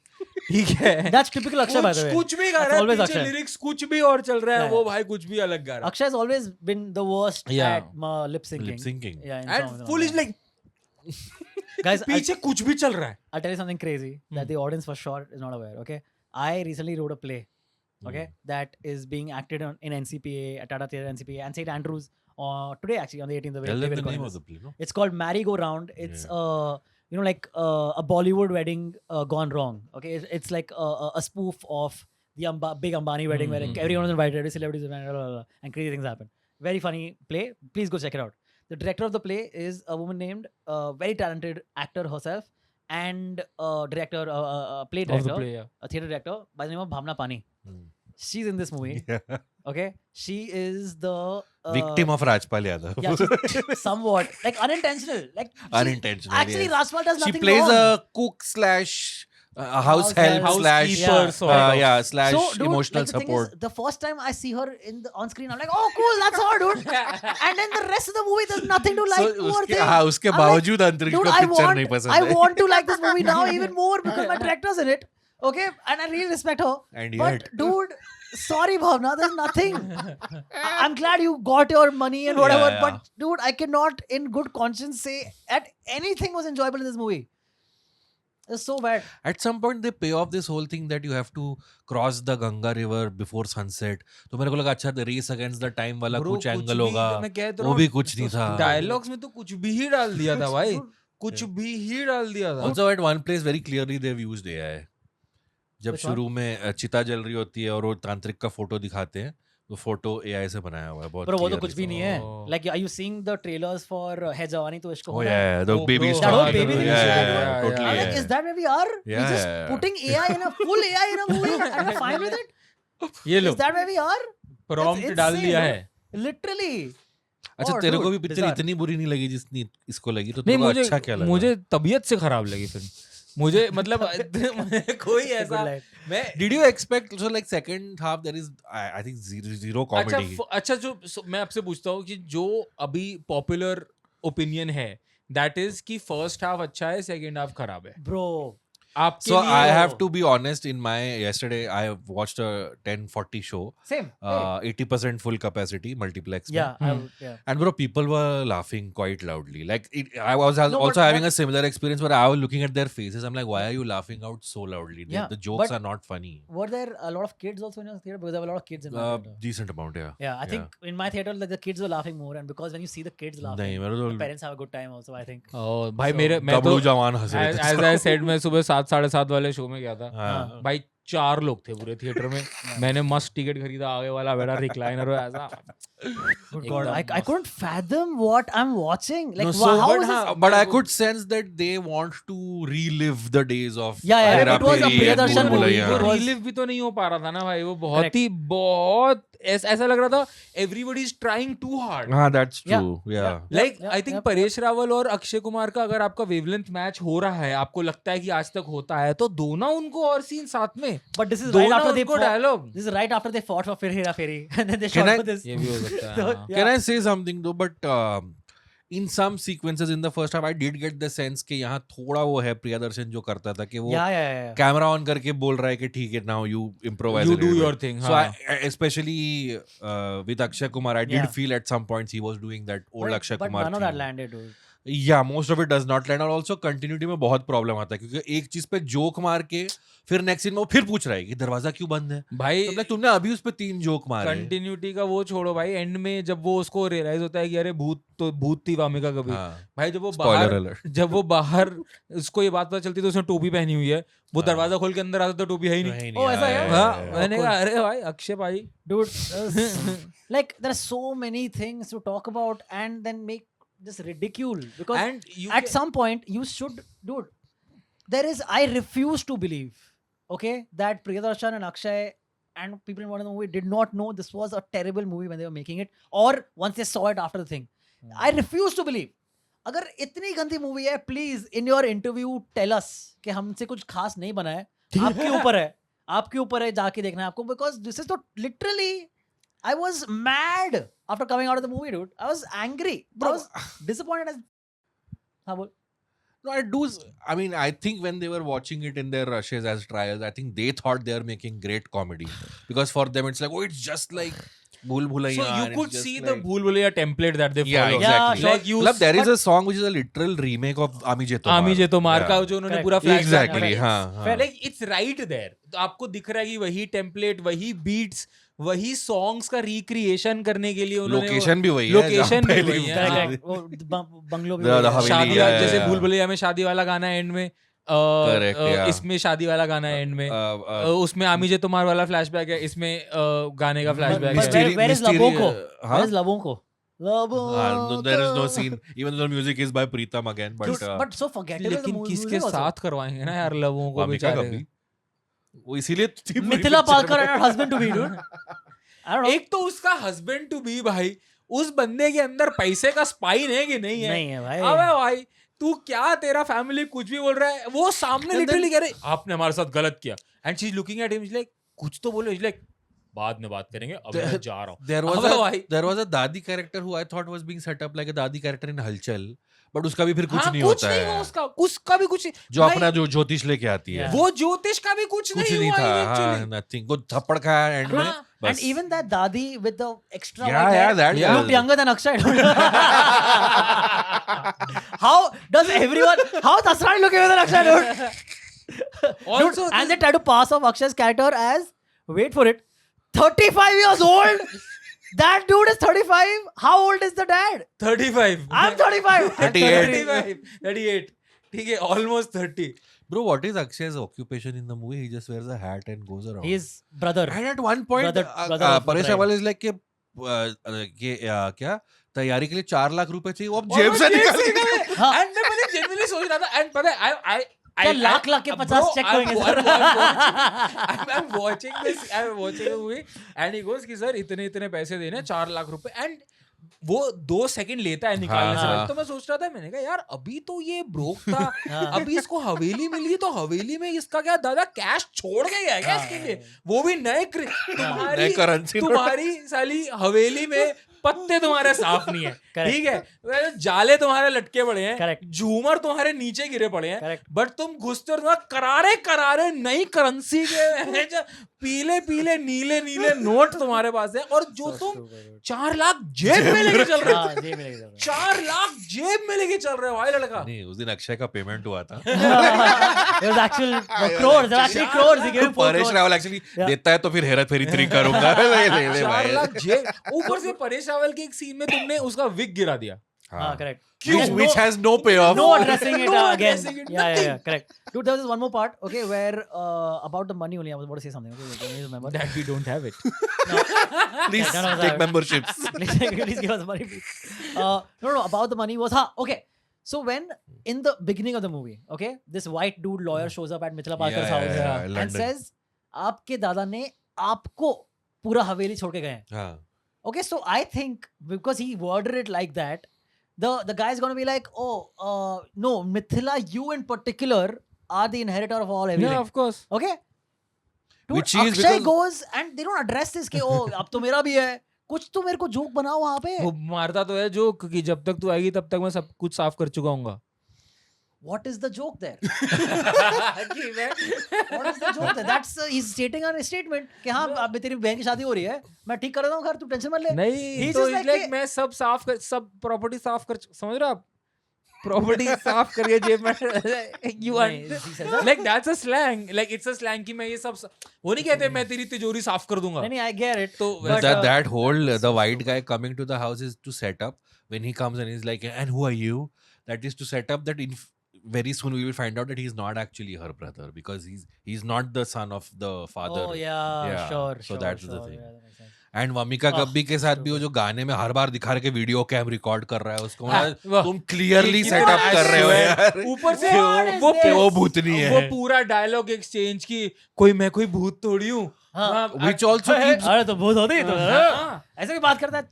ठीक है, That's typical Akshay, by the way. कुछ भी गा That's रहा है, always पीछे Akshay. लिरिक्स कुछ भी और चल रहा है, Yeah, वो yeah. भाई कुछ भी अलग गा रहा है. Akshay has always been the worst Yeah. at lip syncing. Lip syncing. Yeah, in And songs and full all is that. like Guys, पीछे कुछ भी चल रहा है. I'll tell you something crazy that the audience for sure is not aware. Okay, I recently wrote a play. Okay, that is being acted in NCPA at Tata Theatre NCPA and St Andrews today actually on the 18th of Tell April. them the name of the play, no? It's called Merry Go Round. It's you know, like a Bollywood wedding gone wrong. Okay, it's like a spoof of the big Ambani wedding where everyone is invited, every celebrity is invited, blah, blah, blah, and crazy things happen. Very funny play. Please go check it out. The director of the play is a woman named, very talented actor herself, and director, play Of the director, play, yeah. a theatre director by the name of Bhavna Pani. Hmm. She's in this movie. Yeah. Okay, she is the Victim of Rajpal Yadav. Yeah, she's somewhat like unintentional. Like she- Unintentional. Actually, yes. Rajpal does She nothing plays wrong. a cook slash house help slash Housekeeper sort of. yeah slash So, dude, emotional like, the thing is, support. the first time I see her on screen, I'm like, oh, cool, that's her, dude. And then the rest of the movie, there's nothing to like. So poor उसके thing. हाँ उसके I'm like, बावजूद अंतरिक्ष dude, का I picture want, नहीं पसंद I है. want to like this movie now even more because my director's in it. Okay, and I really respect her. And But yet- dude, sorry, Bhavna, there's nothing. I'm glad you got your money and whatever, Yeah. but dude, I cannot, in good conscience, say that anything was enjoyable in this movie. It's so bad. At some point they pay off this whole thing that you have to cross the Ganga river before sunset. तो मेरे को लगा अच्छा race against the time वाला Bro, कुछ कुछ angle भी- होगा. मैं कह तो वो रहा भी हूँ, कुछ नहीं था. डायलॉग्स में तो कुछ भी ही डाल दिया था भाई, Dude, कुछ भी ही डाल दिया था. Also at one place very clearly they've used AI. जब Which one? शुरू में चिता जल रही होती है और वो तांत्रिक का फोटो दिखाते हैं तो फोटो AI से बनाया हुआ है बहुत. Bro, वो तो clearly कुछ भी so. नहीं है. Oh. Like, are you seeing the trailers for Hai Jawani To Ishq Ho Oh Na Hai? yeah, the Oh, baby bro. star. That whole baby yeah, thing yeah, is yeah, there, yeah, dude. totally. I'm like, yeah. is that where we are? Yeah, We're just yeah, yeah. putting AI in a full AI in a movie and we're fine with it? ये लो Is that where we are? Prompt That's डाल insane, दिया dude. है. Literally. अच्छा Oh, तेरे को dude, भी picture bizarre. इतनी बुरी नहीं लगी जितनी इसको लगी तो नहीं तेरे को मुझे अच्छा क्या लगा? मुझे तबीयत से खराब लगी फिल्म. मुझे मतलब कोई Good ऐसा life. मैं Did you expect so like second half there is I think zero अच्छा comedy. अच्छा मैं आपसे पूछता हूँ कि जो अभी पॉपुलर ओपिनियन है दैट इज कि फर्स्ट हाफ अच्छा है सेकंड हाफ खराब है. Bro. आपके So लिए I have to be honest. In my yesterday, I watched a 10:40 show, Same. Hey. 80% full capacity multiplex. में. Yeah, I would, yeah. And bro, people were laughing quite loudly. Like I was No, also but having what- a similar experience where I was looking at their faces. I'm like, why are you laughing out so loudly? Yeah, The jokes but- are not funny. Were there a lot of kids also in your theater? Because there were a lot of kids in my theater. Decent amount, yeah. Yeah, I think in my theater like, the kids were laughing more, and because when you see the kids laughing, नहीं मेरे the तो parents have a good time also. I think. भाई So, मेरे मैं तो गबड़ू जवान हंस रहे थे. एज आई सेड मैं सुबह 7 साढ़े 7 वाले शो में गया था. हाँ. भाई 4 लोग थे पूरे थिएटर में. मैंने मस्त टिकट खरीदा, आगे वाला बैठा रिक्लाइनर और ऐसा. Good God, I एकदम couldn't fathom what I'm watching. Like, No, wow, so, how but, is this? but I could sense that they want to relive the days of Yeah, yeah, Hera it was a Pheri and Priyadarshan Bhul movie. Bhulaiya. वो It was- relieve भी तो नहीं हो पा रहा था ना भाई. वो बहुत Correct. ही बहुत ऐसा लग रहा था everybody is trying too hard. हाँ, that's Yeah. true. Yeah. Like yeah, I think yeah. Paresh Rawal और अक्षय कुमार का अगर आपका वेवलेंथ मैच हो रहा है, आपको लगता है कि आज तक होता है, तो दो ना उनको और सीन साथ में. But this is दो right ना after they उनको fought. Dialogue. This is right after they fought for Hera Fairy, and then they Can shot I- for this. ये भी हो सकता है. So, हाँ. yeah. Can I say something though? But in some sequences in the first half, I did get the sense कि यहाँ थोड़ा वो है प्रियदर्शन जो करता था कि वो Yeah, yeah, yeah. Camera on करके बोल रहा है कि ठीक है now you improvise. You a do little your bit. thing, So हाँ. I, especially with Akshay Kumar, I did Yeah. feel at some points he was doing that old But- Akshay but Kumar none of that thing. landed, dude. Yeah, most of it does not land. और also continuity में बहुत problem आता है क्योंकि एक चीज पे joke मार के फिर नेक्स्ट सीन में वो फिर पूछ रहा है कि दरवाजा क्यों बंद है. भाई तो like, तुमने अभी उस पे 3 जोक मारे. कंटिन्यूटी का वो छोड़ो भाई. एंड में जब वो उसको रियलाइज होता है कि अरे भूत थी वामिका कभी. हाँ. भाई जब वो Spoiler बाहर alert. जब वो बाहर उसको ये बात पता चलती है तो उसने टोपी पहनी हुई है. वो हाँ. दरवाजा खोल के अंदर आता तो टोपी है ही नहीं. नहीं, Oh, ऐसा है? yeah, हाँ, yeah, yeah. मैंने कहा अरे भाई अक्षय भाई. Dude, like there are so many things to talk about and then make just ridicule because And you at some point you should, dude, there is, I refuse to believe, okay, that Priyadarshan and Akshay and people involved in the movie did not know this was a terrible movie when they were making it, or once they saw it after the thing. I refuse to believe. अगर इतनी गंदी movie है, please in your interview tell us कि हमसे कुछ खास नहीं बना है. आपके ऊपर है, आपके ऊपर है, जाके देखना है आपको, बिकॉज दिस इज तो literally I was mad after coming out of the movie, dude. I was angry. I was disappointed as. हाँ बोल. No, I mean, I think when they were watching it in their rushes as trials, I think they thought they are making great comedy. Because for them, it's like, oh, it's just like Bhul Bhulaiya. So you and could it's just see like... the Bhul Bhulaiya template that they Yeah, follow. exactly. Yeah, Like you, Matlab, there is a song which is a literal remake of Ami Je Tomar. आमी जे तो मार का Yeah. जो उन्होंने Correct. पूरा flashback Exactly, बनाया. हाँ, हाँ. Like it's right there. तो आपको दिख रहा है कि वही टेम्पलेट, वही बीट्स, वही सॉन्ग्स का रिक्रिएशन करने के लिए उन्होंने लोकेशन भी वही है. लोकेशन जहाँ भी पहले वही है. Correct, हाँ. correct. वो बंगलो भी The वही है. हवेली, शादी yeah, जैसे yeah. भूल भुलैया में शादी वाला गाना एंड में. Correct, yeah. इसमें शादी वाला गाना एंड में. उसमें आमी जे तुम्हार वाला फ्लैशबैक है, इसमें गाने का फ्लैशबैक But है. where is Labonko? Huh? Where is Labonko? No, there is no scene. Even though the music is by Preetham again, but Dude, but so forgettable the लेकिन movie किसके was. साथ करवाएंगे ना यार लवों को वामिका बेचारे. कभी वो इसीलिए थी पूरी मिथिला picture पालकर में. and her husband to be, dude. I don't know. एक तो उसका हस्बैंड टू बी भाई, उस बंदे के अंदर पैसे का स्पाइन है कि नहीं है? नहीं है भाई. अबे भाई तू क्या, तेरा फैमिली कुछ भी बोल रहा है, वो सामने लिटरली कह रहे आपने हमारे साथ गलत किया, and she is looking at him, like कुछ तो बोलो, लाइक बाद में बात करेंगे, अभी मैं जा रहा हूँ. there was a दादी character who I thought was being set up like a दादी character in हलचल, but उसका भी फिर कुछ नहीं कुछ होता नहीं हुआ है, उसका भी कुछ नहीं. जो अपना जो ज्योतिष लेके आती है, Yeah. वो ज्योतिष का भी कुछ कुछ नहीं नहीं हुआ था. eventually. हाँ, nothing. वो थप्पड़ खाया एंड में, हाँ, बस. And even that Dadi with the extra Yeah, white yeah, hair that Yeah. looked younger than Akshay. How does everyone? How does Asrani look younger than Akshay? Dude? Also, Dude, and they try to pass off Akshay's character as, wait for it, 35 years old. That dude is 35. How old is the dad? 35. I'm 35. 38. 38. ठीक है, almost 30. Bro, what is Akshay's occupation in the movie? He just wears a hat and goes around. His brother. And at one point, Brother of the Paresh bride. Rawal is like कि क्या तैयारी के लिए 4 लाख रुपए चाहिए, वो अब जेब से निकाल के हाँ. And मैं पहले genuinely सोच रहा था, and पता है, क्या लाख के 50 चेक होंगे sir? I'm watching the movie and he goes कि सर इतने पैसे देने 4 लाख रुपए, and वो 2 सेकंड लेता है निकालने से हाँ. पहले. तो मैं सोच रहा था, मैंने कहा यार अभी तो ये ब्रोक था, हाँ. अभी इसको हवेली मिली है, तो हवेली में इसका क्या दादा कैश छोड़ के गया है क्या इसके लिए, वो भी नए नए currency note. तुम्हारी साली हवेली में पत्ते तुम्हारे साफ नहीं है, Correct. ठीक है, जाले तुम्हारे लटके पड़े हैं, Correct. झूमर तुम्हारे नीचे गिरे पड़े हैं, Correct. बट तुम घुसते हो, तुम्हारा करारे करारे नई करेंसी के जो पीले पीले नीले नीले नोट तुम्हारे पास है, और जो तुम 4 लाख जेब में लेके चल रहे हो, हाँ, जी मिलेगा. 4 लाख जेब में लेके चल रहे हो भाई लड़का. नहीं, उस दिन अक्षय का पेमेंट हुआ था. It was actual crores. There were actually crores. He gave him 4 Paresh crores. Rawal actually Yeah. देता है तो फिर हेरा फेरी 3 करूंगा. ले 4 भाई. लाख जेब, ऊपर से परेश रावल के एक सीन में तुमने उसका विग गिरा दिया. हाँ, correct. Which has no payoff. No addressing it No again. addressing it, Yeah, correct. Dude, there was one more part, okay, where about the money only. I was about to say something. Okay, let me remember. That we don't have it. Please Yeah, no, take memberships. Please give us money, please. No, about the money was, okay. So when in the beginning of the movie, okay, this white dude lawyer shows up at Mithila Parker's Yeah, house yeah, and London. says, आपके दादा ने आपको पूरा हवेली छोड़ के गए हैं. हाँ. Okay, so I think because he worded it like that, the guy is going to be like, no, Mithila, you in particular are the inheritor of all everything. Yeah, of course. Okay? Dude, Which is Akshay because- goes and they don't address this कि अब तो मेरा भी है. कुछ तो मेरे को जोक बनाओ वहाँ पे. वो मारता तो है जोक कि जब तक तू आएगी तब तक मैं सब कुछ साफ कर चुका हूँगा. What is the joke there? What is the joke there? That's he's stating a statement कि हाँ अब तेरी बहन की शादी हो रही है, मैं ठीक कर रहा हूँ घर, तू टेंशन मत ले. नहीं He's तो just like like कि- मैं सब साफ कर, सब प्रॉपर्टी साफ कर, समझ रहे हो आप, प्रॉपर्टी साफ करिए जेब में. You नहीं, want he says that. like that's a slang, like it's a slang कि मैं ये सब, वो नहीं कहते मैं तेरी तिजोरी साफ कर दूंगा. नहीं, I get it. तो But, that whole the white guy coming to the house is to set up when he comes and he's like, and who are you? That is to set up that very soon we will find out that he's not actually her brother because he's not the son of the father. Oh yeah, Yeah, sure. so that's the thing. Yeah, that makes sense. And मम्मिका कब्बी के साथ भी वो जो गाने में हर बार दिखा रहे के वीडियो कैम रिकॉर्ड कर रहा है उसको, वाह। तुम क्लियरली कितना सेटअप कर रहे हो यार ऊपर से What is वो this? वो भूतनी वो है. पूरा डायलॉग एक्सचेंज की, कोई मैं कोई भूत थोड़ी हूँ. हाँ. Which also keeps अरे तो बहुत होती है तो हाँ. ऐसे भी बात करता है.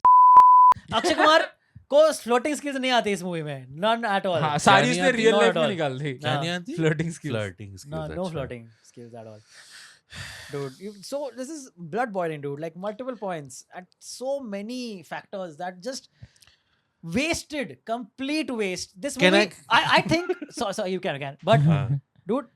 अक्षय कुमार को फ्लोटिंग स्किल्स नहीं आती इस मूवी में, none at all. हाँ, सारी नहीं उसने आती, रियल not लाइफ at में all. निकाल दी. क्या नहीं आती? Flirting skills. Flirting skills, No अच्छा. floating skills at all. Dude, so this is blood boiling, dude. Like multiple points and so many factors that just wasted, complete waste. This Can movie, I think. So you can, but हाँ. dude,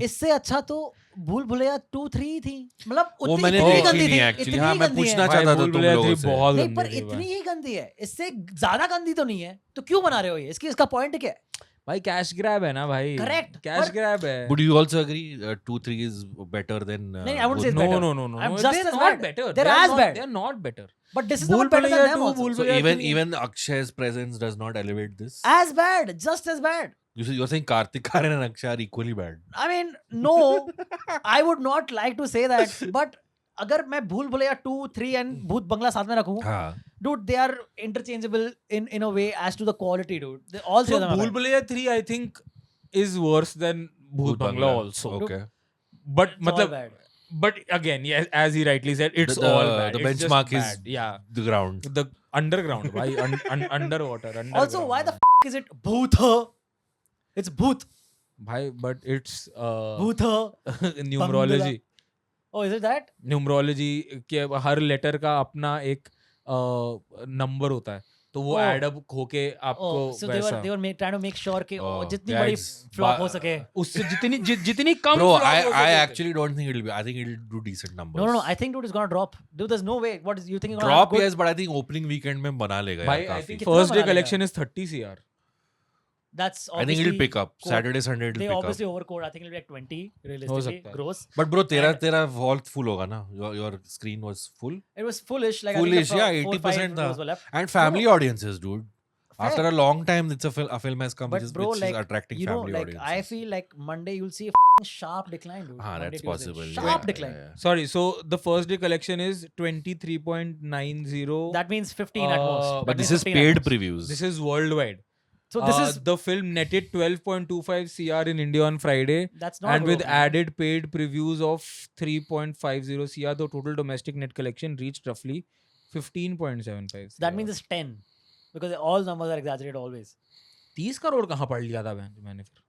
इससे अच्छा तो भूल भुलैया 2-3 थी. मतलब वो उतनी मैंने इतनी देखी गंदी नहीं थी, एक्चुअली. इतनी हाँ, ही मैं गंदी है. पूछना भाई, चाहता था भूल तुम भुलैया लोगों 3 से. बहुत नहीं, गंदी पर थी इतनी भाई. ही गंदी है. इससे ज्यादा गंदी तो नहीं है. तो क्यों बना रहे हो ये? इसका पॉइंट क्या है? भाई कैश ग्रैब है ना भाई. Correct. कैश पर- ग्रैब है. Would you also agree 2-3 is better than नहीं, I wouldn't say it's No, better. no, no, no. I'm no. just They're as not bad. better. They're They're as not- bad. They're not better. But this is Bhool not better Bhulaiya than them 2, also. Bhool So Bhulaiya even 3. even Akshay's presence does not elevate this. As bad, just as bad. You're saying Kartik Aaryan and Akshay are equally bad. I mean, no, I would not like to say that. But अगर मैं भूल Bhulaiyaa 2, 3 and भूत बंगला साथ में रखूं, हाँ. dude, they are interchangeable in a way as to the quality, dude. They, all three So of them are Bhool bad. Bhulaiya 3 I think is worse than Bhoot Bangla also. Okay. But It's all matlab, bad. but again, yes, as he rightly said, it's The- all bad. the It's just benchmark is bad. Yeah, the ground. the underground, why underwater. Also, why the man. is it Bhootha? It's Bhoot. भाई but it's Bhootha. numerology. Oh, is it that? Numerology के हर letter का अपना एक number होता है, तो वो Oh. Add up होके आपको Oh, so they वैसा were trying to make sure कि Oh, जितनी yeah, बड़ी it's flop हो सके. उससे जितनी कम Bro, flop हो I सके। actually don't think it'll be. I think it'll do decent numbers. No. I think dude is gonna drop. Dude, there's no way. What is you think? Drop yes, but I think opening weekend में बना लेगा भाई यार I काफी. think कितना first day बना collection is 30 CR. That's I think it'll pick up. co- Saturday, Sunday it'll They pick up. obviously overcode. I think it'll be like 20 realistically सकता है। gross. But bro, And- तेरा wall full होगा ना? Your screen was full. It was fullish. Like Fullish, I yeah, think 80% 4-5 rows were left. And family audiences, dude. Fair. After a long time, it's a film has come But which is, bro, which like is attracting you know, family like audiences. I feel like Monday you'll see a sharp decline, dude. Ah, Monday, that's Tuesday. possible. Sharp Yeah, decline. yeah. Sorry, so the first day collection is 23.90. That means 15 at most. Uh, That But this means is 15 at paid most. previews. This is worldwide. So this is The film netted 12.25 CR in India on Friday, that's not and with broke, man. added paid previews of 3.50 CR, the total domestic net collection reached roughly 15.75 CR. That means it's 10 because all numbers are exaggerated always. 30 crore कहाँ पढ़ लिया था मैंने फिर?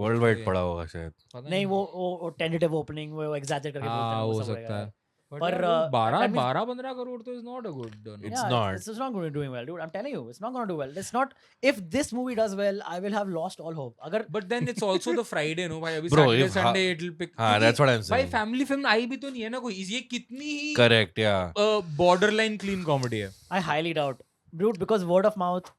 Worldwide Yeah. पड़ा होगा शायद. पता नहीं वो tentative opening वो exaggerate करके बोलते हैं हाँ वो हो सब सकता है. पर, पर that means- 12-15 करोड़ तो is not a good number. It's not. It's not going to be doing well, dude. I'm telling you, it's not going to do well. It's not. If this movie does well, I will have lost all hope. अगर But then it's also the Friday, no भाई, अभी Bro, Saturday if Sunday it'll pick. हाँ, that's what I'm भाई saying. Family film आई भी तो नहीं है ना कोई, ये कितनी ही Correct, yeah. borderline clean comedy है. I highly doubt, dude, because word of mouth,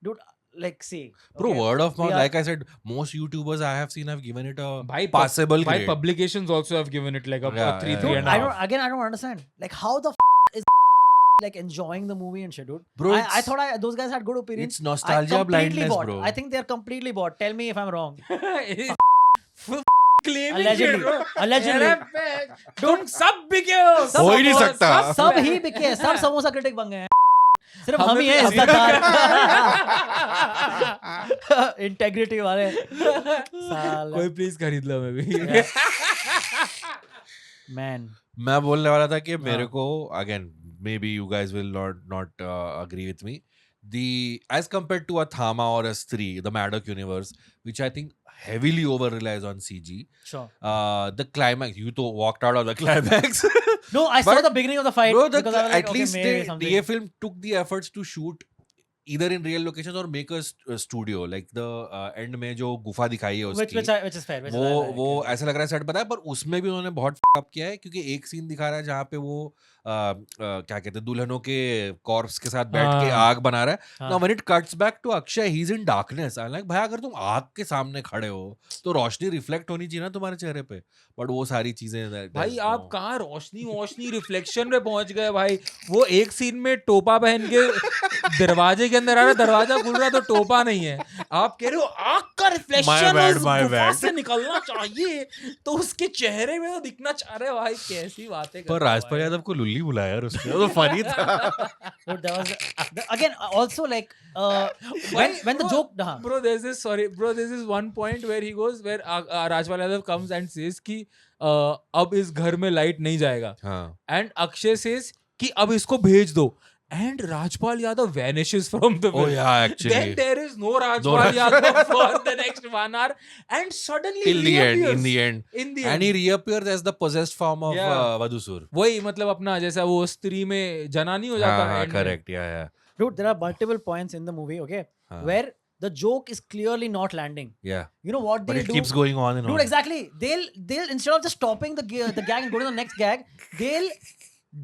dude. Like, see, Bro, okay, word of we mouth, are- like I said, most YouTubers I have seen have given it a भाई passable भाई grade. publications also have given it like a Yeah, 3 yeah, Dude, and I a don't. half. Again, I don't understand. Like, how the is like enjoying the movie and shit, dude. Bro, I it's- thought those guys had good opinions. It's nostalgia I completely blindness, bought. bro. I think they're completely bought. Tell me if I'm wrong. Claiming Allegedly. it, bro. Allegedly. अरे तुम सब बिके हो. हो ही नहीं सब- सकता. सब ही बिके हैं, सब समोसा क्रिटिक बन गए हैं. सिर्फ हम हमें ही हैं भी- इज्जतदार. इंटेग्रिटी वाले. साला. कोई प्लीज खरीद लो मैं भी. Man. मैं बोलने वाला था कि मेरे हाँ. को again maybe you guys will not agree with me. The as compared to a Thama or a Stree, the Maddock universe, which I think heavily over relies on CG. Sure. The climax, you to walked out of the climax. No, I saw But- the beginning of the fight Bro, because I was like, at okay, least maybe something. the film took the efforts to shoot either in real locations or make a studio. Like the end में जो गुफा दिखाई है which उसकी. which is fair. Which वो is वो ऐसा लग रहा है सेट पता है, पर उसमें भी उन्होंने बहुत अप किया है क्योंकि एक सीन दिखा रहा है जहाँ पे वो क्या कहते हैं दुल्हनों के कॉर्प्स के साथ बैठ के हाँ. आग बना रहा है. हाँ. Now when it cuts back to Akshay, he's in darkness. I'm like, भाई अगर तुम आग के सामने खड़े हो तो रोशनी रिफ्लेक्ट होनी चाहिए ना तुम्हारे चेहरे पे. बट वो सारी चीजें भाई आप कहाँ रोशनी रिफ्लेक्शन पे पहुंच गए भाई. वो एक सीन में टोपा पहन के दरवाजे के अंदर आ रहा, दरवाजा खुल रहा तो टोपा नहीं है. आप कह रहे हो आग का रिफ्लेक्शन bad, उस my गुफा bad. से निकलना चाहिए तो उसके चेहरे में तो दिखना चाह रहे हो. भाई कैसी बातें कर पर रहे हो राजपाल भाई. यादव को लुल्ली बुलाया यार उसने. वो फनी था. Dude, that was again also like when the bro, joke. Bro, there's this one point where he goes where Rajpal Yadav comes and says कि अब इस घर में लाइट नहीं जाएगा. हाँ. And Akshay says कि अब इसको भेज दो. And Rajpal Yadav vanishes from the Oh film. yeah, actually. Then there is no Rajpal Yadav for the next 1 hour, and suddenly Till the end, reappears. in the end. In the And end. he reappears as the possessed form of Yeah. Vadusur. वही मतलब अपना जैसा वो स्त्री में जना नहीं हो जाता. हाँ, end में. correct, yeah. Dude, there are multiple points in the movie, okay, हाँ. where the joke is clearly not landing. Yeah. You know what But they'll it do? keeps going on and Dude, on. exactly. They'll instead of just stopping the gag and go to the next gag, they'll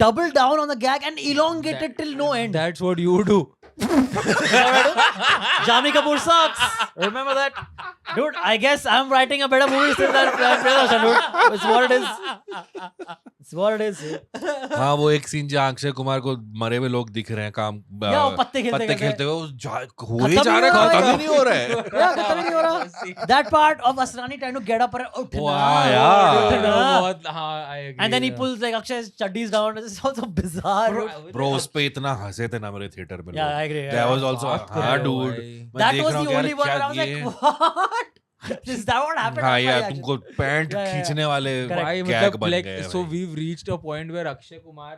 double down on the gag and elongate it till no end. That's what you do. Jami Kapoor sucks. Remember that? Dude, I guess I'm writing a better movie still than Priyadarshan, dude. It's what it is. It's what it is. हाँ वो एक scene जहाँ अक्षय कुमार को मरे हुए लोग दिख रहे हैं काम या वो पत्ते खेलते खेलते हुए हो ही खत्म जा रहा है, नहीं हो रहा खत्म है। ही नहीं हो रहा है. Yeah, खत्म ही नहीं हो रहा. That part of Asrani trying to get up and उठना. Wow, yeah. उठना. बहुत हाँ I agree. And then he yeah. pulls like Akshay's chuddies down. It's also bizarre. Bro उस पे इतना हंसे थे ना मेरे थिएटर में. Yeah, I agree. That Yeah. was also बात कर हाँ रहे हो dude. भाई. मैं That देख was रहा हूँ the कि यार only one where I was क्या like, ये- what? Is that what happened? हाँ That's यार my तुमको reaction. पैंट Yeah, yeah, खींचने वाले Correct. भाई गैग मतलब बन like गए so भाई. we've reached a point where Akshay Kumar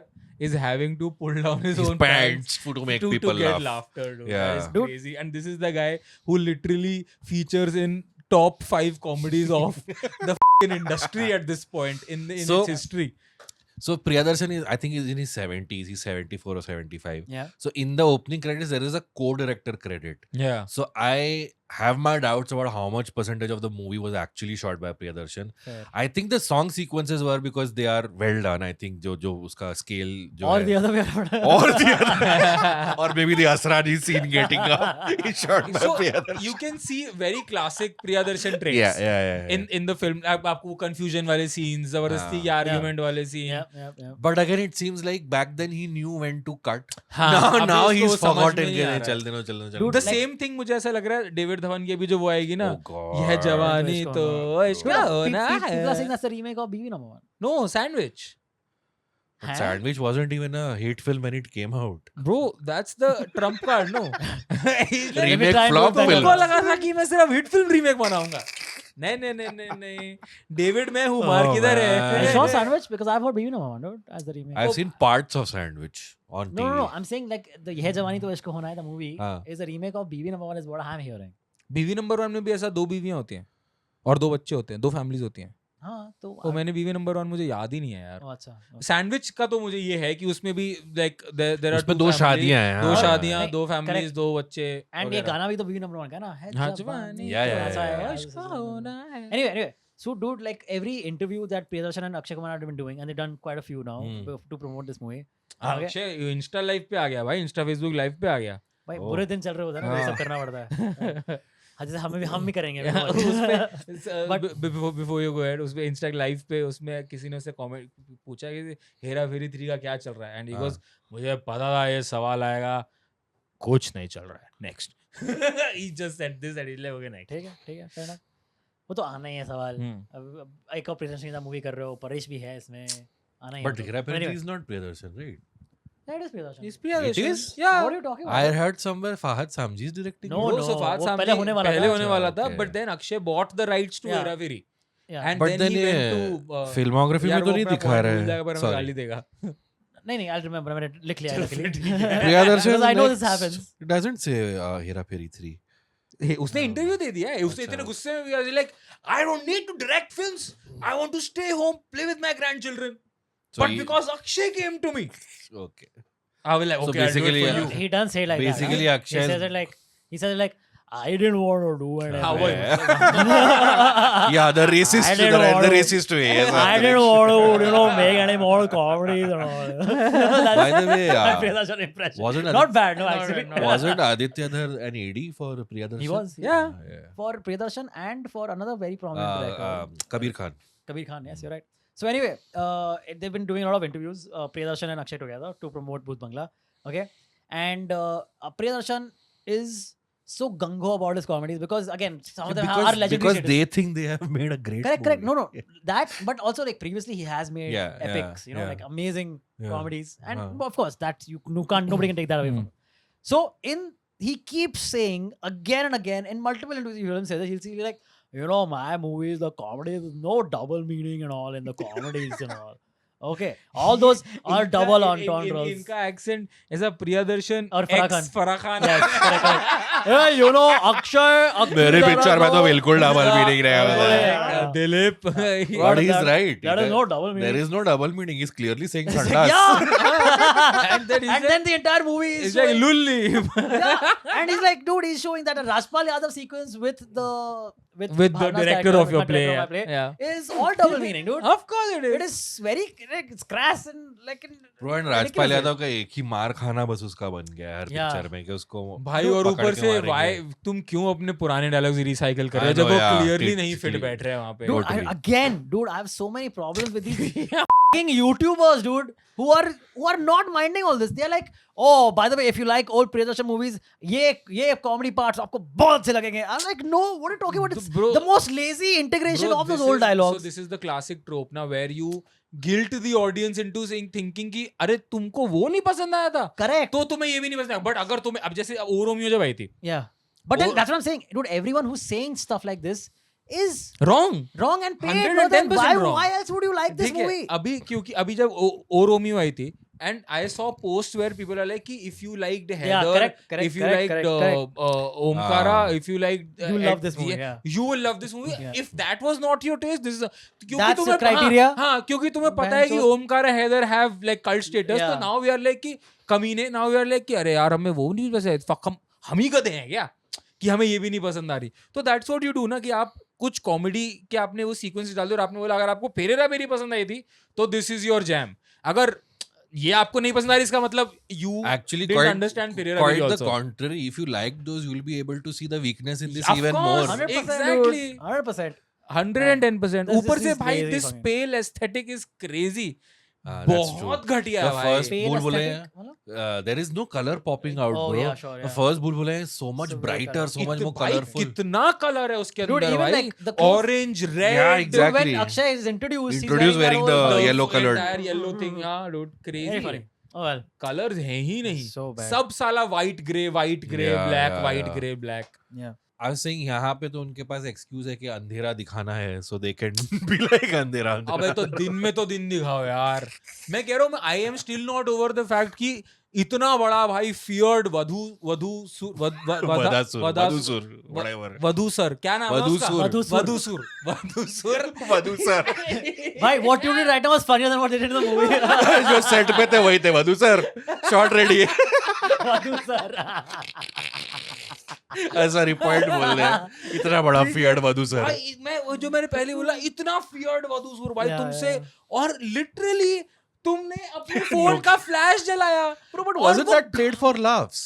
is having to pull down his His own pants to make people get laugh. laughter. Dude. Yeah. That is Dude. crazy. And this is the guy who literally features in top 5 comedies of the fucking industry at this point in So- its history. So Priyadarshan is, I think, he's in his 70s. He's 74 or 75. Yeah. So in the opening credits, there is a co-director credit. Yeah. So I have my doubts about how much percentage of the movie was actually shot by Priyadarshan. Fair. I think the song sequences were because they are well done. I think jo uska scale jo Or hai. the other way around. or the other, or maybe the Asrani scene getting up is shot by So Priyadarshan. you can see very classic Priyadarshan traits. Yeah. In the film आपको confusion वाले scenes, जबरदस्ती के argument वाले scene. Yeah. But again, it seems like back then he knew when to cut. हाँ, now अभी now उसको he's वो समझ में forgotten नहीं कि आ नहीं, रहा चल है। देना चल देना Dude, The like- same thing मुझे ऐसा लग रहा है डेविड धवन की अभी जो वो आएगी ना, Oh God. यह जवानी इश्क तो होना। इश्क Dude, होना people are saying है. that's the remake of BB No. 1. No, Sandwich. But Sandwich wasn't even a hit film when it came out. Bro, that's the trump card, no? He's like, Remake try and flop do that. film. उनको लगा था कि मैं सिर्फ hit film remake बनाऊंगा. नहीं. David मैं हूँ, मार Oh, किधर I man. saw है? Sandwich because I've heard BB No. 1, dude, as the remake. I've seen parts of Sandwich on TV. No. I'm saying like the Yeh Jawani To Ishq Hona Hai, the movie, हाँ. is a remake of BB No. 1 is what I'm hearing. बीवी number 1 में भी ऐसा 2 बीवियां होती हैं और 2 बच्चे होते हैं, 2 फैमिलीज होती हैं. हाँ तो तो मैंने बीवी नंबर 1 मुझे याद ही नहीं है यार. Oh, अच्छा. Okay. सैंडविच का तो मुझे ये है कि उसमें भी लाइक देयर आर उसमें 2 शादियां हैं. 2 हाँ. शादियां, नहीं, 2 फैमिलीज, correct. 2 बच्चे. And ये गाना भी तो BB No. 1 का है ना? है हाँ, जवानी जवानी Yeah, तो yeah, ऐसा yeah, है, yeah. ऐसा है. Anyway, so dude, like every interview that Priyadarshan and Akshay Kumar have been doing, and they've done quite a few now to promote this movie. Okay? Akshay Insta live पे आ गया भाई, Insta Facebook live पे आ गया. भाई Oh. बुरे दिन चल रहे होते हैं ना, ये सब करना पड़ता है. हाँ, जैसे हम भी करेंगे. But- before you go ahead, उस पे इंस्टा लाइव पे उसमें किसी ने उससे कमेंट पूछा कि हेरा फेरी 3 का क्या चल रहा है, एंड ही गोस मुझे पता था ये सवाल आएगा, कुछ नहीं चल रहा है, next. He just said this and he like okay next. ठीक है, fair enough. वो तो आना ही है सवाल. अब एक और प्रियदर्शन की मूवी कर रहे हो, परेश भी है इसमें, आना ही है. But तो. Hera Fairy Anyway, is not Priyadarshan, right? yeah, it is Priyadarshan. It's Priyadarshan. It is? Yeah. What are you talking I about? heard somewhere Fahad Samji is directing. No, it. Bro, so Fahad वो Samji पहले होने वाला पहले था. होने वाला था, Okay. but then Akshay bought the rights to Yeah. Hera Pheri. Yeah. And But then he ये went to filmography में यार तो वो नहीं अपना दिखा point रहा भूल है. जाएगा पर हमें Sorry. गाली देगा. नहीं, I'll remember. मैंने लिख लिया है luckily. Priyadarshan Because I know next this happens. doesn't say Hera Fairy 3. उसने इंटरव्यू दे दिया है, उसने अच्छा. इतने गुस्से में भी like I don't need to direct films, I want to stay home, play with my grandchildren, So but he- because Akshay came to me, Okay. I will like So okay, I do basically, it for yeah. You. He doesn't say it like Basically, that. Akshay He says it like I didn't want to do it. How anyway. Yeah, the racist, I didn't want the to- racist way. yes, I didn't want to, make any more comedies and all. That's By the way, Priyadarshan impression. wasn't Not bad, no, No, actually. no. wasn't Aditya Dhar an AD for Priyadarshan? He was. Yeah. For Priyadarshan and for another very prominent director. Kabir Khan. Kabir Khan, yes, you're right. So anyway, they've been doing a lot of interviews, Priyadarshan and Akshay together to promote Bhoot Bangla. Okay, and Priyadarshan is so gung-ho about his comedies because again, some of them are legendary. Because status. they think they have made a great Correct. movie. No, that. But also like previously he has made Yeah, epics, yeah. like amazing Yeah. comedies, and Uh-huh. of course that you can't, nobody can take that away from him. So he keeps saying again and again in multiple interviews, you hear him say that, he'll see like, my movies, the comedy, no double meaning and all in the comedies and all. Okay, all those are double entendres. इनका accent ऐसा प्रियदर्शन और Farah Khan. Farah Khan. Yes, correct. Hey, Akshay. मेरे picture में तो बिल्कुल double meaning रहेगा. Dilip. But he's that- right. That is no double meaning. There is no double meaning. He's clearly saying sandas. Yeah. And then he And said- then the entire movie is It's like showing- lulli. Yeah. And he's like, dude, he's showing that a Rajpal Yadav sequence with the With the Bhavna's director character, of your with the director play, of my yeah. is all double meaning, dude. Of course it is. It is very, it's crass and like in Bro, and Rajpal ridiculous. Yadav का एक ही मार खाना बस उसका बन गया है हर Yeah. Picture में कि उसको भाई और पकड़ ऊपर के से मारेंगे. वाई तुम क्यों अपने पुराने डायलॉग्स रिसाइकल कर रहे हो I जब know, वो yeah. क्लियरली It's नहीं फिट clear. बैठ रहे हैं वहां पे. dude. Totally. Dude, I have so many problems with these fucking YouTubers, dude, who are not minding all this. They're like, oh, by the way, if you like old Priyadarshan movies, ये comedy parts आपको बहुत अच्छे लगेंगे. I'm like, no, what are you talking about? It's Bro- the most lazy integration Bro, of those this old is- dialogues. So this is the classic trope now where you guilt the audience into saying thinking कि अरे तुमको वो नहीं पसंद आया था Correct. तो तुम्हें ये भी नहीं पसंद आया. बट अगर तुम्हें अब जैसे ओ रोमियो जब आई थी Yeah. But then Oh. that's what I'm saying. Dude, everyone who's saying stuff like this is wrong. wrong and paid. 110% No, then wrong. why else would you like this ठीक है, movie? अभी क्योंकि अभी जब ओ Romeo आई थी And I saw posts where people are like, if you liked Yeah, Heather, correct, if you liked correct. Omkara, if you liked, You love this movie, yeah. you will love this movie. Yeah. If that was not your taste, this is क्योंकि That's the तुम्हें criteria. हाँ, क्योंकि तुम्हें पता है कि Bencho. Omkara Heather have like cult status, तो Yeah. now we are like कि कमीने, now we are like कि अरे यार हमें वो नहीं पसंद, fuck हम ही गधे हैं क्या कि हमें ये भी नहीं पसंद आ रही. तो that's what you do ना कि आप कुछ कॉमेडी के आपने वो सीक्वेंस डाल दो और आपने बोला अगर आपको फेरेरा मेरी पसंद आई थी तो दिस इज योर जैम. अगर ये आपको नहीं पसंद आ रही इसका मतलब you Actually, didn't quite, understand Pereira quite very the also. contrary. If you like those, you'll be able to see the weakness in this Of even course. more. 100%, Exactly. dude. 100%. 110%. This ऊपर से is भाई crazy this fucking. pale aesthetic is crazy. That's true. बहुत घटिया The है भाई. first Pale Bhool Bhulaiya, aesthetic, मतलब? there is no color popping out, Oh, bro. yeah, sure, The yeah. first Bhool Bhulaiya is so much So brighter, bright so much more भाई colorful. कितना colour है उसके Dude, अंदर even भाई. like the clothes- Orange, red. Yeah, Dude, exactly. when Akshay is introduced, Introduced he's wearing that the whole- yellow colored. entire yellow thing. Yeah, dude, Very crazy. funny. Oh well. Colours हैं ही नहीं. So bad. सब साला white grey Yeah, black yeah, white yeah. grey black. Yeah. I was saying यहाँ पे तो उनके पास excuse है कि अंधेरा दिखाना है, so they can be like अंधेरा. अबे तो दिन में तो दिन दिखाओ यार. मैं कह रहा हूँ I am still not over the fact कि इतना बड़ा भाई feared वधूसुर whatever. वधूसर क्या नाम है उसका? वधूसुर. वधूसर. Bhai, what you did right now was funnier than what they did in the movie. जो सेट पे थे वही थे. वधू sir shot ready. Madhu sir. Sorry point बोल रहे हैं. इतना बड़ा फियर्ड वधू सर. भाई मैं वो जो मैंने पहले बोला इतना feared वधूसुर भाई Yeah, तुमसे yeah. और लिटरली तुमने अपने फोन का फ्लैश जलाया. Bro, but और wasn't वो- that played for laughs?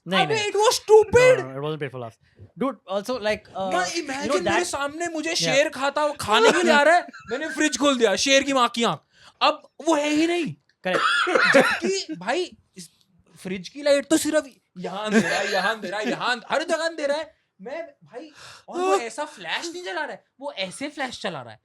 नहीं, अबे नहीं. it was stupid. No, it wasn't paid for laughs. Dude, also like मैं you imagine know मेरे that सामने मुझे शेर खाने के लिए आ रहा है. मैंने फ्रिज खोल दिया शेर की माँ की आंख. अब वो है ही नहीं. correct. जबकि भाई फ्रिज की लाइट तो सिर्फ यहाँ यहाँ हर जगह अंधेरा है. मैं भाई और वो ऐसा फ्लैश नहीं जला रहा है. वो ऐसे फ्लैश चला रहा है.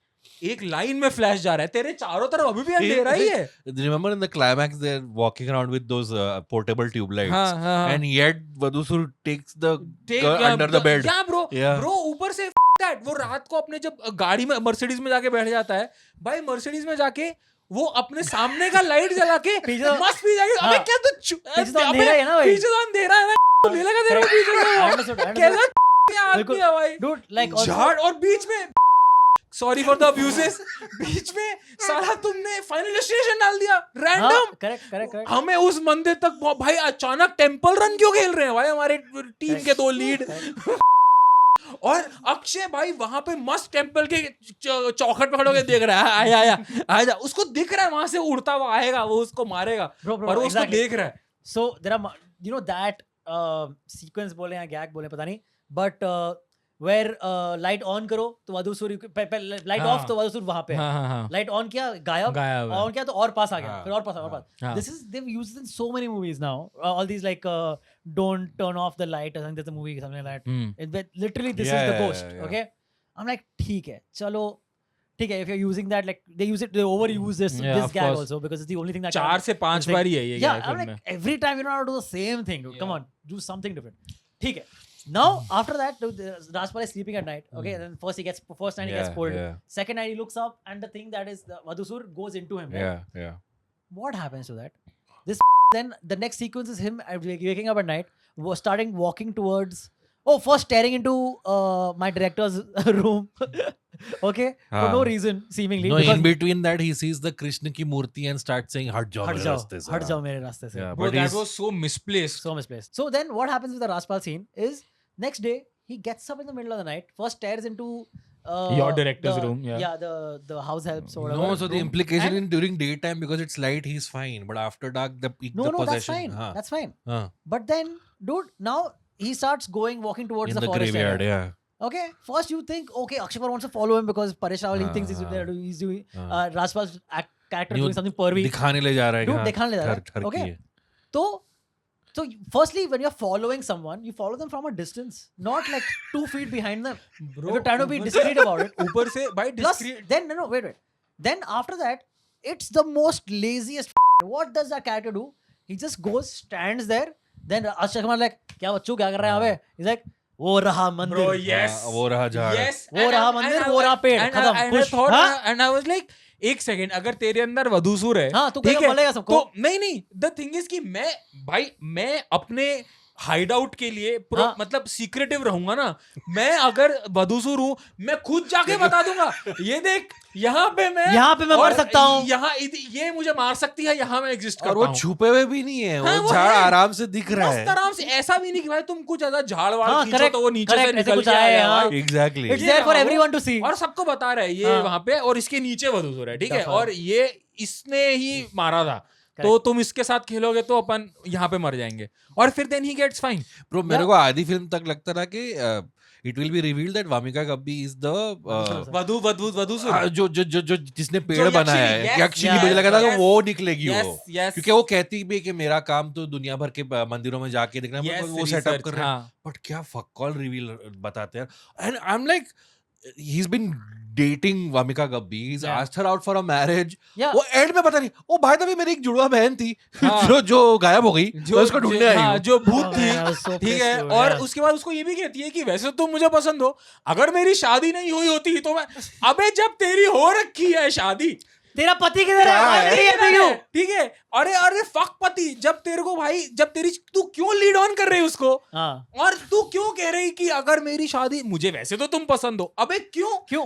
एक लाइन में फ्लैश जा रहा है. तेरे चारों तरफ अभी भी अंधेरा ही है. Remember in the climax they're walking around with those portable tube lights, हाँ. and yet Vadusur takes the Take, girl under the bed. क्या ब्रो Yeah. ब्रो ऊपर से that वो रात को अपने जब गाड़ी में मर्सिडीज में जाके बैठ जाता है भाई. मर्सिडीज में जाके वो अपने सामने का लाइट जला के पीछे तो- मस्त भी जाके अबे हाँ. क्या तू पीछे तो अंधेरा है ना भाई. पीछे तो अंधेरा है ना. नहीं लगा तेरे को पीछे I से understood, I कैसा understood. आदमी बिल्कुल. है भाई. Dude, like also झाड़ और बीच में सॉरी फॉर द अब्यूजेस बीच में साला तुमने फाइनल डेस्टिनेशन डाल दिया हाँ, रैंडम. correct. हमें उस मंदिर तक भाई अचानक टेंपल रन क्यों खेल रहे हैं भाई हमारे टीम के दो लीड. और अक्षय भाई वहां पे मस्त टेंपल के चौखट पे खड़े होकर देख रहा है. आया उसको दिख रहा है वहां से उड़ता हुआ आएगा वो उसको मारेगा. Bro, पर वो उसको exactly. देख रहा है. So there are you know that sequence बोले या gag बोले पता नहीं, but where light on करो तो वधूसुर light हाँ. off तो वधूसुर वहां पे है. हाँ. लाइट ऑन किया गायब गायब है. ऑन किया तो और पास आ गया हाँ, फिर और पास और पास. हाँ. This is they've used it in so many movies now. All these like don't turn off the light. I think there's a movie something like that. Literally this Yeah, is the yeah, ghost. yeah. Okay, I'm like ठीक है चलो ठीक है. If you're using that like they overuse this Yeah, of gag course. also because it's the only thing that 4 से 5 thing- बार ही है ये yeah, gag I'm film like में. every time you don't have to do the same thing. Come Yeah. on, do something different. ठीक है. Now after that, Rajpal is sleeping at night. Okay, then first night he gets pulled. Yeah, Second night he looks up and the thing that is the Vadusur goes into him. Right? yeah. What happens to that? This then the next sequence is him waking up at night, starting walking towards. Oh, first staring into my director's room. Okay, for no reason seemingly. No, because in between that he sees the Krishna ki murti and starts saying हट जाओ मेरे रास्ते से. हट जाओ मेरे रास्ते से. Yeah, Bro, but that he's was so misplaced. So misplaced. So then what happens with the Rajpal scene is next day he gets up in the middle of the night, first stares into Your director's room, yeah. Yeah, the house helps or whatever. no, so the room. implication And- in during daytime because it's light he's fine, but after dark the No, that's possession. fine. हाँ, That's fine. हाँ, But then, dude, now he starts walking towards in the the forest graveyard, area. yeah. Okay, first you think, okay, Akshay Kumar wants to follow him because Paresh Rawal, he thinks he's doing Rajpal's character You doing something pervy. दिखाने ले जा रहा है कि Dude, हाँ, दिखाने ले जा रहा है. ठर की Okay. है. So firstly, when you're following someone, you follow them from a distance, not like 2 feet behind them. Bro, If you're trying to be discreet about it. ऊपर से भाई Plus, discreet. then no, wait. Then after that, it's the most laziest. What does that character do? He just goes, stands there. Then Akshay Kumar like, क्या बच्चू क्या कर रहे हैं यहाँ पे? He's like, वो रहा मंदिर. Bro, yes. वो रहा झाड़. Yes. वो रहा मंदिर, वो रहा पेड़. खत्म. And I खुश. thought, हाँ? and I was like, एक सेकंड, अगर तेरे अंदर वधूसुर है, हाँ, तू ठीक कहेगा है, बोलेगा सबको। तो नहीं, द थिंग इज कि मैं अपने हाइड आउट के लिए हाँ। मतलब सीक्रेटिव रहूंगा ना। मैं अगर वधूसुर हूं, मैं खुद जाके बता दूंगा, ये देख यहाँ पे मैं मर और सकता हूँ। यहाँ ये मुझे मार सकती है, यहाँ मैं एग्जिस्ट और करता वो हूँ। छुपे हुए भी नहीं है, हाँ, वो वो झाड़ है। आराम से दिख रहा मस्त है। आराम से, ऐसा भी नहीं कि भाई तुम कुछ ज्यादा झाड़ वाड़ हाँ, खींचो correct, तो वो नीचे से correct, ऐसे निकल कुछ के आए, आएगा हाँ। भाई। Exactly. It's there for everyone to see. और सबको बता रहा है ये हाँ। वहां पे, और इसके नीचे वधूसुर है, ठीक है, दफा। और ये इसने ही मारा था, तो तुम इसके साथ खेलोगे तो अपन यहाँ पे मर जाएंगे, और फिर then he gets fine. Bro मेरे को आधी फिल्म तक लगता था कि it will be revealed that Wamiqa Gabbi is the Vadhusur जो जिसने पेड़ यक्षिनी, बनाया है, yes, यक्षिनी। yes, मुझे लगा था कि yes, वो निकलेगी वो, यस क्योंकि वो कहती भी है कि मेरा काम तो दुनिया भर के मंदिरों में जाके देखना है, वो सेटअप कर रहे हैं। बट क्या फक कॉल रिवील बताते हैं, and I am like he's been dating Wamiqa Gabbi, he's Yeah. asked her out for a marriage। Yeah. वो एंड में पता नहीं, ओ भाई तभी मेरी एक जुड़वा बहन थी हाँ। जो गायब हो गई, मैं उसको ढूंढने आई हूँ। जो भूत Oh, थी, man, I was so ठीक है, pissed, dude, और yeah. उसके बाद उसको ये भी कहती है कि वैसे तो तुम मुझे पसंद हो, अगर मेरी शादी नहीं हुई होती तो मैं, अबे जब तेरी हो रखी है शादी, तेरा पति किधर है? क्या है? नहीं है, नहीं हूँ। ठीक है, अरे फक पति, जब तेरे को भाई, जब तेरी, तू क्यों लीड ऑन कर रही है उसको, हाँ, और तू क्यों कह रही कि अगर मेरी शादी, मुझे वैसे तो तुम पसंद हो, अबे क्यों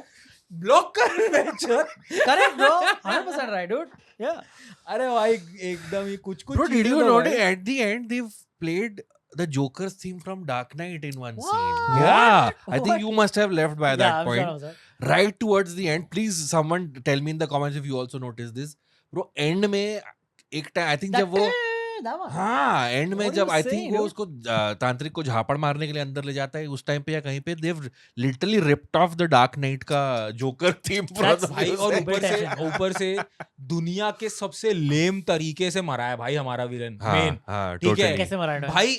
ब्लॉक कर Becher. correct bro, 100% right dude, yeah. अरे भाई एकदम ही कुछ Bro, did चीजें you तो notice भाई- at the end they've played the Joker's theme from Dark Knight in one What? scene? Yeah, I think What? you must have left by Yeah, that I'm point. sure, I'm sure. Right towards the end, please someone tell me in the comments if you also noticed this. Bro, end में एक time I think जब वो That one. हाँ and में What are जब you I think saying, वो dude? उसको तांत्रिक को झापड़ मारने के लिए अंदर ले जाता है, उस टाइम पे या कहीं पे Dev literally ripped off the dark knight का जोकर थीम That's भाई, और Super ऊपर से दुनिया के सबसे लेम तरीके से मरा है भाई हमारा विलन मेन, हाँ ठीक है, totally कैसे मरा है? भाई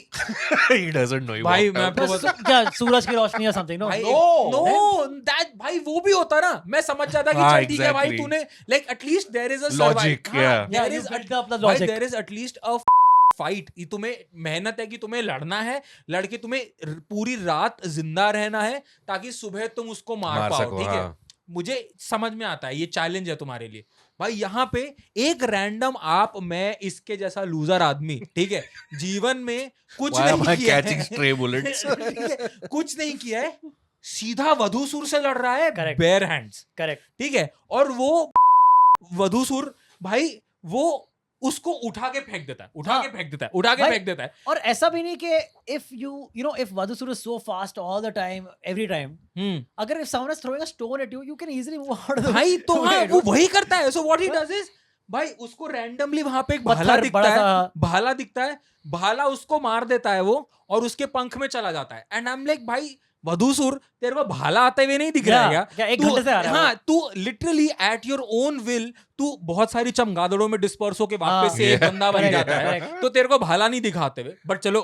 he doesn't know he भाई, walked मैं out. आपको बता, क्या सूरज की रोशनी या समथिंग? नो भाई नो नो दैट भाई वो भी होता ना, मैं समझ जाता कि हाँ, चल ठीक है भाई, exactly. तूने like at least there is a Logic, yeah. Yeah, you built up the भाई logic. There is at least a fight. तुम्हें मेहनत है कि तुम्हें लड़ना है, लड़के तुम्हें पूरी रात जिंदा रहना है ताकि सुबह तुम उसको मार पाओ, सको, ठीक है, हाँ। मुझे समझ में आता है, ये चैलेंज है तुम्हारे लिए। भाई यहाँ पे एक रैंडम आप, मैं इसके जैसा लूजर आदमी, ठीक है, जीवन में कुछ Why am I नहीं किया catching stray bullets? ठीक है, कुछ नहीं किया है, सीधा वधूसुर से लड़ रहा है Correct. बेयर हैंड्स, करेक्ट ठीक है, और वो वधूसुर भाई वो उसको उठा के फेंक देता है, हाँ। भाई- फेंक देता है। और ऐसा भी नहीं कि if you know if Vadusura is so fast all the time every time, अगर if someone is throwing a stone at you you can easily move out of the भाई तो way, हाँ dude. वो वही करता है। So what he does is भाई उसको रैंडमली वहां पे एक भाला पत्थर दिखता बड़ा है, सा। भाला दिखता है, भाला उसको मार देता है वो, और उसके पंख में चला जाता है। एंड आई एम लाइक भाई वधूसुर तेरे को भाला आते हुए नहीं दिख रहा है क्या एक तू- घंटे से आ रहा है हाँ, तू literally at your own will तू बहुत सारी चमगादड़ों में डिस्पर्स होके वापस हाँ, से एक yeah. बंदा बन Correct, जाता है, correct. तो तेरे को भाला नहीं दिखाते हुए, बट चलो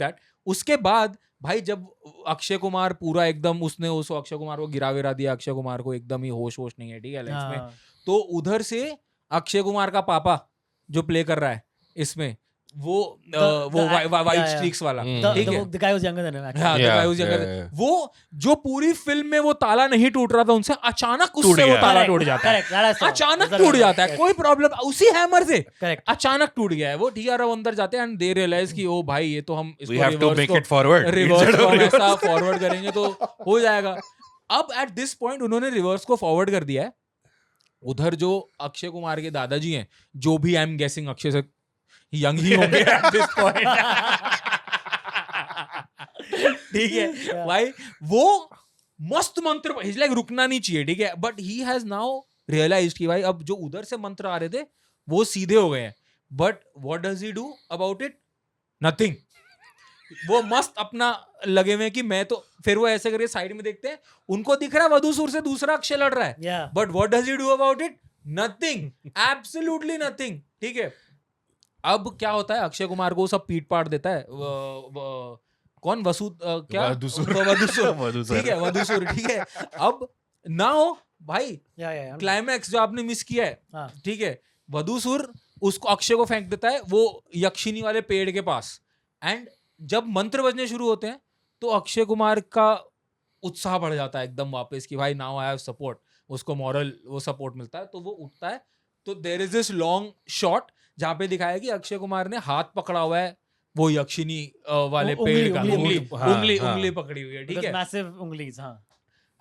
दैट। उसके बाद भाई जब अक्षय कुमार पूरा एकदम, उसने उस अक्षय कुमार को गिरा विरा दिया, अक्षय कुमार को एकदम ही होश वोश नहीं है, ठीक है, लाइफ में, हाँ, तो उधर से अक्षय कुमार का पापा जो प्ले कर रहा है इसमें, वो वो वाइट yeah. स्ट्रीक्स वाला, the, ठीक the, है, the guy was younger than him actually. हाँ, the Yeah, guy who's younger yeah, than- yeah. वो जो पूरी फिल्म में वो ताला नहीं टूट रहा था उनसे, अचानक टूट उससे वो गया। ताला Correct, टूट जाता है, correct, that I saw. अचानक That's टूट right, जाता है, correct, कोई प्रॉब्लम, उसी हैमर से correct. अचानक टूट गया है वो, ठीक है, और वो अंदर जाते हैं एंड दे रियलाइज कि ओ भाई ये तो हम We इसको have to make it forward. Reverse instead को of हम reverse. ऐसा फॉरवर्ड करेंगे तो हो जाएगा। अब एट दिस पॉइंट उन्होंने रिवर्स को फॉरवर्ड कर दिया है। उधर जो अक्षय कुमार के दादाजी हैं, जो भी आई एम गेसिंग अक्षय से यंग ही होंगे एट दिस पॉइंट, ठीक है Yeah. भाई, वो मस्त मंत्र, लाइक रुकना नहीं चाहिए, ठीक है, but he has now realised कि भाई अब जो उधर से मंत्र आ रहे थे वो सीधे हो गए हैं, but what does he do about it? Nothing. वो मस्त अपना लगे हुए हैं कि मैं तो, फिर वो ऐसे करके साइड में देखते हैं, उनको दिख रहा है वधूसुर से दूसरा अक्षय लड़ रहा है, Yeah. But what does he do about it? Nothing, absolutely nothing, ठीक है। अब क्या होता है, अक्षय कुमार को सब पीट पाट देता है, कौन क्या वधूसुर। वधूसुर, ठीक है, वधूसुर, ठीक है। अब नाउ भाई Yeah, yeah, yeah. क्लाइमैक्स जो आपने मिस किया है, हाँ. ठीक है, वधूसुर उसको अक्षय को फेंक देता है वो यक्षिनी वाले पेड़ के पास, एंड जब मंत्र बजने शुरू होते हैं तो अक्षय कुमार का उत्साह बढ़ जाता है एकदम वापस कि भाई नाउ आई हैव सपोर्ट। उसको मॉरल वो सपोर्ट मिलता है, तो वो उठता है, तो there is this long shot जहाँ पे दिखाया कि अक्षय कुमार ने हाथ पकड़ा हुआ है वो यक्षिनी वाले पेड़ का, उंगली पकड़ी हुई है, ठीक है, मैसिव उंगलीज, हाँ,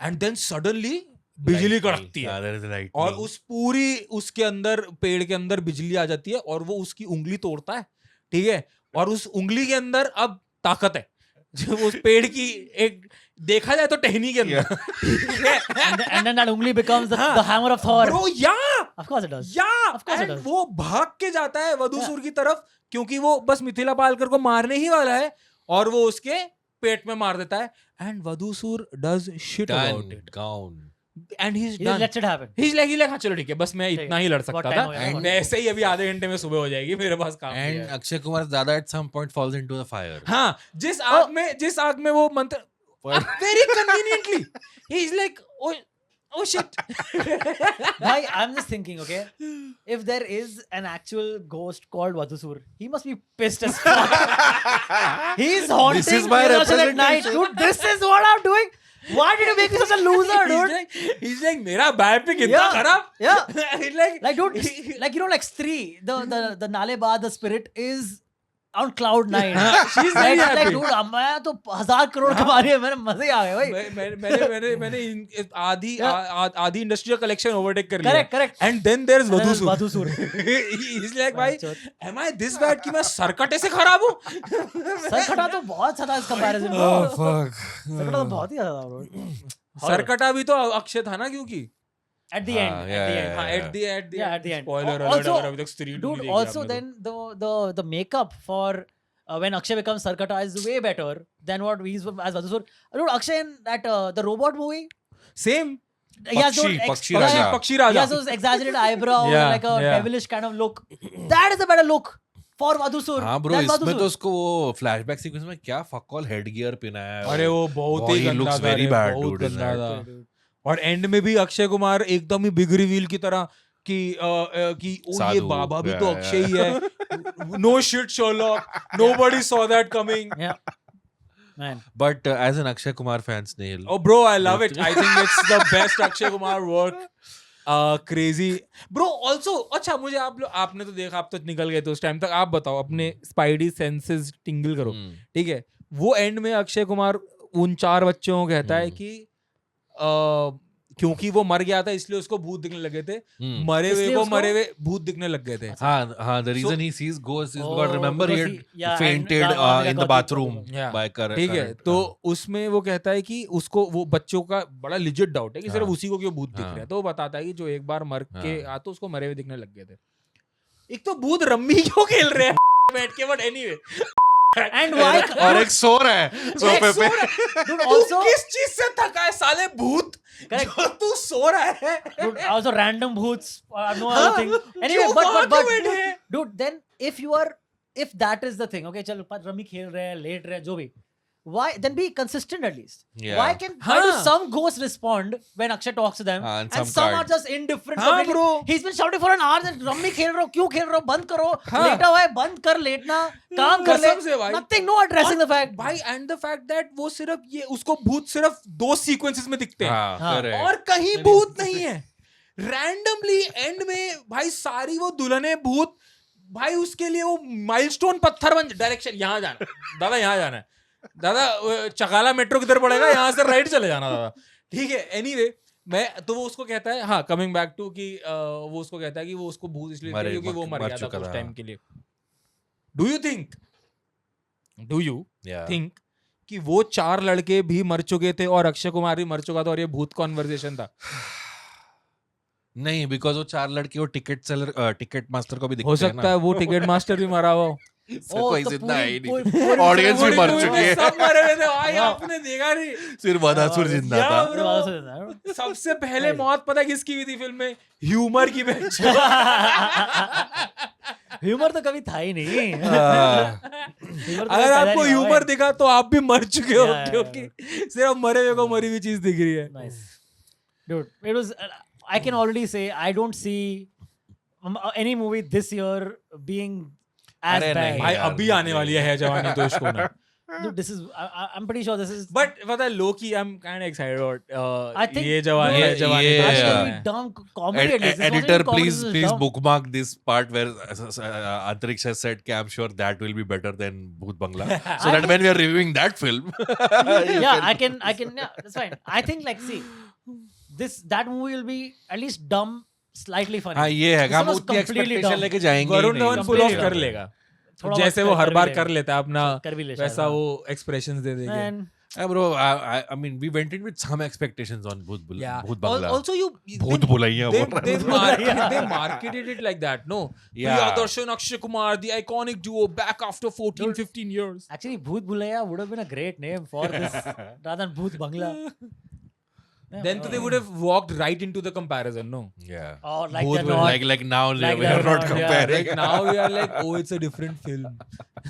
एंड देन सडनली बिजली कड़कती है और उस पूरी उसके अंदर पेड़ के अंदर बिजली आ जाती है और वो उसकी उंगली तोड़ता है, ठीक है, और उस उंगली के अंदर अब ताकत है जो उस पेड़ की एक देखा जाए तो टहनी के अंदर, and then that ungli becomes the hammer of Thor. Bro, yeah! Of course it does. Yeah! Of course it And does. वो भाग के जाता है वधूसुर की तरफ क्योंकि वो बस मिथिला पालकर को मारने ही वाला है और वो उसके पेट में मार देता है, and वधूसुर does shit about it. And he's He done. lets it happen. He's like हाँ चलो ठीक है, बस मैं इतना ही लड़ सकता What time था, हो गया? मैं ऐसे ही अभी आधे घंटे में सुबह हो जाएगी, मेरे पास काम नहीं And है। Akshay Kumar Dada at some point falls into the fire. हाँ, जिस आग में वो मंत्र very conveniently he's like oh shit. Bhai, I'm just thinking, okay, if there is an actual ghost called Vadusur, he must be pissed as fuck. He's haunting This is my Nilachal at night, representation. dude. This is what I'm doing. Why did you make me such a loser, dude? he's like मेरा biopic इतना Yeah, खराब, yeah. He's like Like, dude, like, you know, like Stree, the Naleba, the spirit is on cloud 9. she's very Like, happy. dude, मैं तो 1000 crore कमा रही है, मेरे मजे आ गए भाई. मैंने आधी इंडस्ट्रियल कलेक्शन ओवरटेक कर लिया, Correct. And then there is Vadhusur. Vadusur. He's like भाई am I this bad कि मैं सरकटे से खराब हूँ? सरकटा तो बहुत ज्यादा इस कंपैरिजन में. Oh fuck. सरकटा तो बहुत ही ज्यादा bro. सरकटा भी तो अक्षय था ना, क्योंकि At the end. yeah, At the end. yeah, हाँ, at the Yeah, at the end. Spoiler alert, Also, अगर अभी तक स्त्री टू नहीं Dude, देखी also आपने then the makeup for when Akshay becomes Sarkata is way better than what he's as Vadusur. Dude, Akshay in that the robot movie, तो same he has those Pakshi Raja. पक्षी he Raja. has those exaggerated eyebrows, Yeah, like a yeah. devilish kind of look. That is a better look for Vadusur. हाँ bro, than इसमें Vadusur. तो उसको वो flashback sequence में क्या fuck all head gear पहना है. अरे वो बहुत ही he गंदा looks था, very अरे bad, बहुत dude, in गंदा that. था. और एंड में भी अक्षय कुमार एकदम ही बिग रिवील की तरह कि ओ ये साधु, बाबा भी तो yeah, अक्षय ही है. No shit Sherlock, nobody saw that coming. Yeah. Man. But as an Akshay Kumar fan, Snehal. Oh bro, I love it. I think it's the best Akshay Kumar work. Crazy. Bro, also अच्छा मुझे आपने तो देखा, आप तो निकल गए थे उस टाइम तक, आप बताओ अपने स्पाइडी सेंसेस टिंगल करो, ठीक है. वो एंड में अक्षय कुमार उन 4 बच्चों को कहता है कि क्योंकि वो मर गया था इसलिए उसको भूत दिखने लगे थे, मरे हुए को मरे हुए भूत दिखने लग गए थे. हाँ, the reason he sees ghosts is because Oh, remember he because had yeah, fainted and in the got bathroom Yeah. by ठीक है, तो उसमें वो कहता है कि उसको वो बच्चों का बड़ा लिजिट डाउट है कि सिर्फ हाँ. उसी को क्यों भूत दिख रहा है, हाँ. तो वो बताता है कि जो एक बार मर के हाँ. तो उसको मरे हुए दिखने लग गए थे. एक तो भूत रम्मी क्यों खेल रहे हैं बैठ के, बट एनीवे. And why? और एक सो रहा है सोफे पे. Dude, तू also, किस चीज से थका है साले भूत, Correct. जो तू सो रहा है? dude, also random boots. No other thing. Anyway, क्यों but वहाँ क्यों बैठे हैं? dude, then if that is the thing, okay, चलो रमी खेल रहे हैं, लेट रहे हैं, जो भी. Why then be consistent at least? Yeah. Why do हाँ. some ghosts respond when Akshay talks to them, And and some some are can't. just indifferent? हाँ, completely. bro. He's been shouting for an hour that rummy खेल रहे हो, क्यों खेल रहे हो, बंद करो, हाँ. लेटा हुआ है, बंद कर लेटना, काम कर ले. कसम से भाई. Nothing, no addressing the fact. भाई एंड द फैक्ट दैट वो सिर्फ ये उसको भूत सिर्फ 2 सीक्वेंसेस में दिखते हैं हाँ, हाँ. correct. और कहीं भूत नहीं है. रैंडमली एंड में भाई सारी वो दुल्हने भूत, भाई उसके लिए वो माइलस्टोन पत्थर बन, डायरेक्शन यहाँ जाना दादा, यहाँ जाना है दादा, चकाला मेट्रो किधर पड़ेगा, यहाँ से राइट चले जाना दादा, ठीक है. एनीवे मैं तो वो उसको कहता है, हाँ कमिंग बैक टू कि वो उसको कहता है कि वो उसको भूत इसलिए मरे- क्योंकि वो मर मर गया था चुका कुछ था. टाइम के लिए. Do you Yeah. थिंक कि वो 4 लड़के भी मर चुके थे और अक्षय कुमार भी मर चुका था और ये भूत कॉन्वर्सेशन था? नहीं, बिकॉज वो 4 लड़के वो टिकट मास्टर को भी दिखते हो हैं सकता है वो टिकट मास्टर भी मरा हुआ हो. इसका Oh, कोई तो जिंदा है ही नहीं. पूरी- ऑडियंस भी मर चुकी है, सब मरे हुए थे भाई, हाँ. आपने देखा नहीं? सिर्फ बदासुर जिंदा Yeah, था. bro. सबसे पहले मौत पता है किसकी हुई थी फिल्म में? ह्यूमर की बेंच. ह्यूमर तो कभी था ही नहीं. हाँ. Humor तो अगर पैदा आपको नहीं हुआ ह्यूमर है. दिखा तो आप भी मर चुके हो, Yeah, yeah, क्योंकि सिर्फ मरे हुए को मरी हुई चीज दिख रही है. Nice. Dude, it was. I can already say I don't see any movie this year being as अरे bad. नहीं. भाई यार, अभी आने वाली है जवानी तो इसको ना. Dude, this is. I'm pretty sure this is. But पता है low key I'm kind of excited about I think ये जवान dude, है जवान ये- है। actually yeah. dumb comedy. at least. This wasn't Editor, even comedy, please this was please dumb. bookmark this part where Antariksh has said कि I'm sure that will be better than Bhoot Bangla. So that when we are reviewing that film, Yeah, I can. Yeah, that's fine. I think like see, that movie will be at least dumb, slightly funny. हाँ ये है This हम one was उतनी completely expectation dumb. लेके जाएंगे ही वरुण नहीं। धवन पुल of Completely कर dumb. लेगा थोड़ा जैसे बहुत वो हर कर बार भी कर लेगा। लेता है अपना कर भी ले वैसा शायद, वो एक्सप्रेशंस दे देंगे Man, bro, I mean, we went in with some expectations on Bhoot Bangla. Also you Bhoot Bulaiya. they marketed it like that. No. Yeah. Priyadarshan, Akshay Kumar, the iconic duo back after 14, 15 years. actually, Bhoot Bulaiya would have been a great name for this rather than Bhoot Bangla. Yeah, Then they would have walked right into the comparison, no? Yeah. or like Bhoot they're Bulaiya, not. Like now Like we they're are not not, comparing. Like now we are like, oh, it's a different film.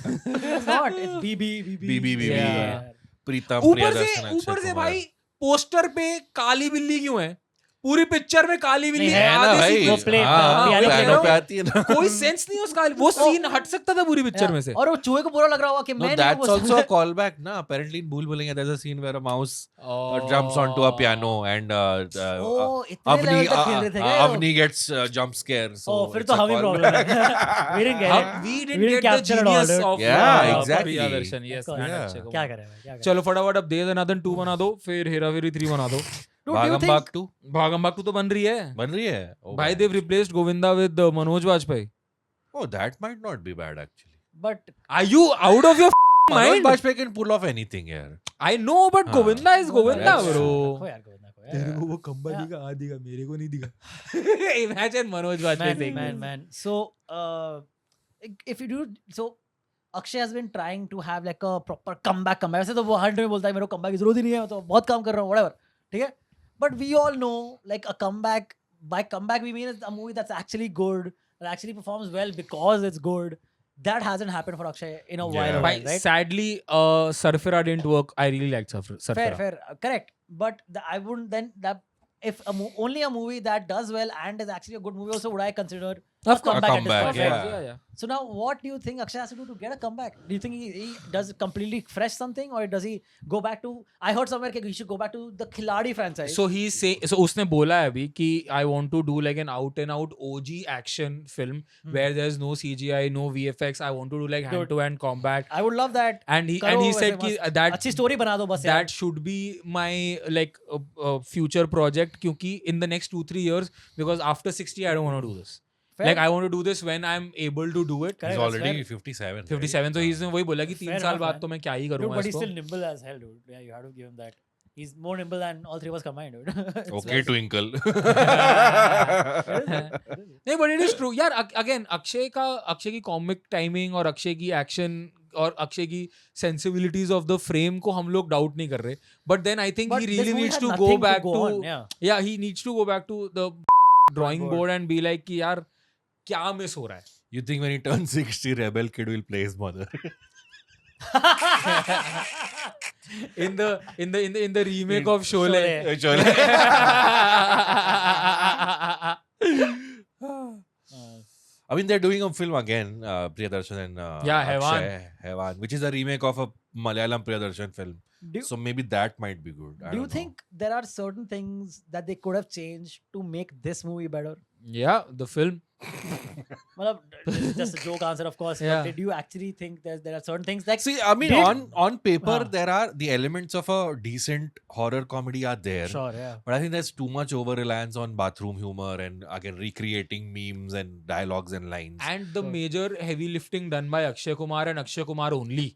It's not. It's BB. BB. Yeah. प्रीतम ऊपर प्रियदर्शन, से अक्षय कुमार। भाई poster पे काली बिल्ली क्यों है? पूरी picture में काली बिल्ली नहीं, है है ना आधे भाई, सीन वो में। play- हाँ, piano piano play पे आती है ना। कोई सेंस नहीं है उसका वो सीन हट सकता था पूरी पिक्चर में से और वो चूहे को बुरा लग रहा होगा कि No, मैं that's also a callback, na. Apparently in Bhool Bhulaiya there's a scene where a mouse jumps onto a piano and ओ इतने Avni लेवल तक खेल रहे थे क्या ये लोग? Avni gets jump scare. So ओ फिर it's तो a हमें प्रॉब्लम callback. है we didn't get it. we We didn't didn't get the capture it all, genius dude. of Yeah, exactly. Priyadarshan, yes, Of course. man, Yeah. Akshay Kumar. क्या करें भाई, क्या करें? चलो फटाफट अब दे दनादन 2 बना दो फिर हेरा फेरी 3 बना दो Dude, do you Bhagam think- Bhag 2 भागम भाग 2 तो बन रही है बन रही है? Oh, भाई man. they've replaced Govinda with Manoj Vajpayee Oh, that might not be bad actually. But are you out of your Manoj mind Bajpayee can pull off anything here. I know but हाँ. Govinda is Govinda That's bro रखो यार गोविंदा को यार. तेरे को वो कंबा Yeah. दिखा दिखा मेरे को नहीं दिखा imagine Manoj Vajpayee Man, saying man. So, if you do, so Akshay has been trying to have like a proper comeback. वैसे तो वो हर में बोलता है मेरे को comeback की जरूरत ही नहीं है, मैं तो बहुत काम कर रहा हूँ, whatever. ठीक है? But we all know like a comeback. By comeback we mean a movie that's actually good, that actually performs well because it's good. That hasn't happened for Akshay in a while, Yeah. Bhai, right? sadly Surfera didn't work I really liked Surfera Fair, correct. But I wouldn't then that if only a movie that does well and is actually a good movie also would I consider Of a course. comeback, A at this comeback, point, yeah. right? So now what do you think Akshay has to do to get a comeback? Do you think he does completely fresh something or does he go back to I heard somewhere that he should go back to the Khiladi franchise. So he's saying so उसने बोला है अभी कि I want to do like an out and out OG action film where there's no CGI no VFX I want to do like hand to hand combat I would love that. and he करो said वैसे कि मस्त. that अच्छी story बना दो बस यार. that should be my like future project क्योंकि in the next 2-3 years because after 60 I don't want to do this Fair. like I want to do this when I'm able to do it Correct, He's that's already fair. 57. 57 तो he's वही बोला कि 3 Fair साल enough, बाद man. तो मैं क्या ही Dude, करूँगा but he's इसको still nimble as hell, dude. Yeah, you have to give him that. He's more nimble than all three of us combined, dude. It's Okay, like- Twinkle. नहीं but it is true यार again Akshay की comic timing और अक्षय की action और अक्षय की sensibilities of the frame को हम लोग डाउट नहीं कर रहे but then I think But he this really movie needs had to nothing go to back go to on, yeah. या he needs to go back to the drawing board. Board and be like कि यार क्या miss हो रहा है You think when he turns 60, Rebel Kid will play his mother? in the remake of Sholay Sholay. I mean, they're doing a film again, Priyadarshan and Yeah, Hewan. Hewan, which is a remake of a Malayalam Priyadarshan film. Do, So maybe that might be good. I do you don't know. think there are certain things that they could have changed to make this movie better? yeah the film Well, just a joke answer, of course. Yeah. But did you actually think there are certain things like See, I mean, Did- on paper, Huh. there are the elements of a decent horror comedy are there. sure, yeah. But I think there's too much over reliance on bathroom humor and again recreating memes and dialogues and lines. and the Sure. major heavy lifting done by Akshay Kumar and Akshay Kumar only.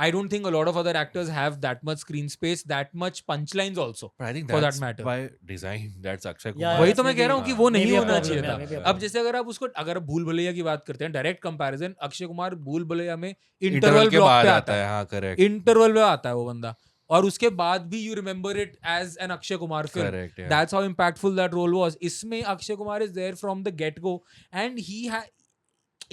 I don't think a lot of other actors have that much screen space, that much punchlines also. But I think For that that's matter. by design. That's Akshay Yeah, Kumar. वही that's तो मैं कह रहा हूँ कि maybe- वो नहीं maybe a होना problem, चाहिए yeah, maybe a था अब problem. जैसे अगर आप उसको अगर भूल भुलैया की बात करते हैं डायरेक्ट कंपैरिजन अक्षय कुमार भूल भुलैया में Interval इंटरवल के ब्लॉक बाद पे आता आता है, है हाँ, correct. इंटरवल में आता है वो बंदा और उसके बाद भी you remember it as an Akshay Kumar film Correct, yeah. That's how impactful that role was इसमें Akshay Kumar is there from the get go and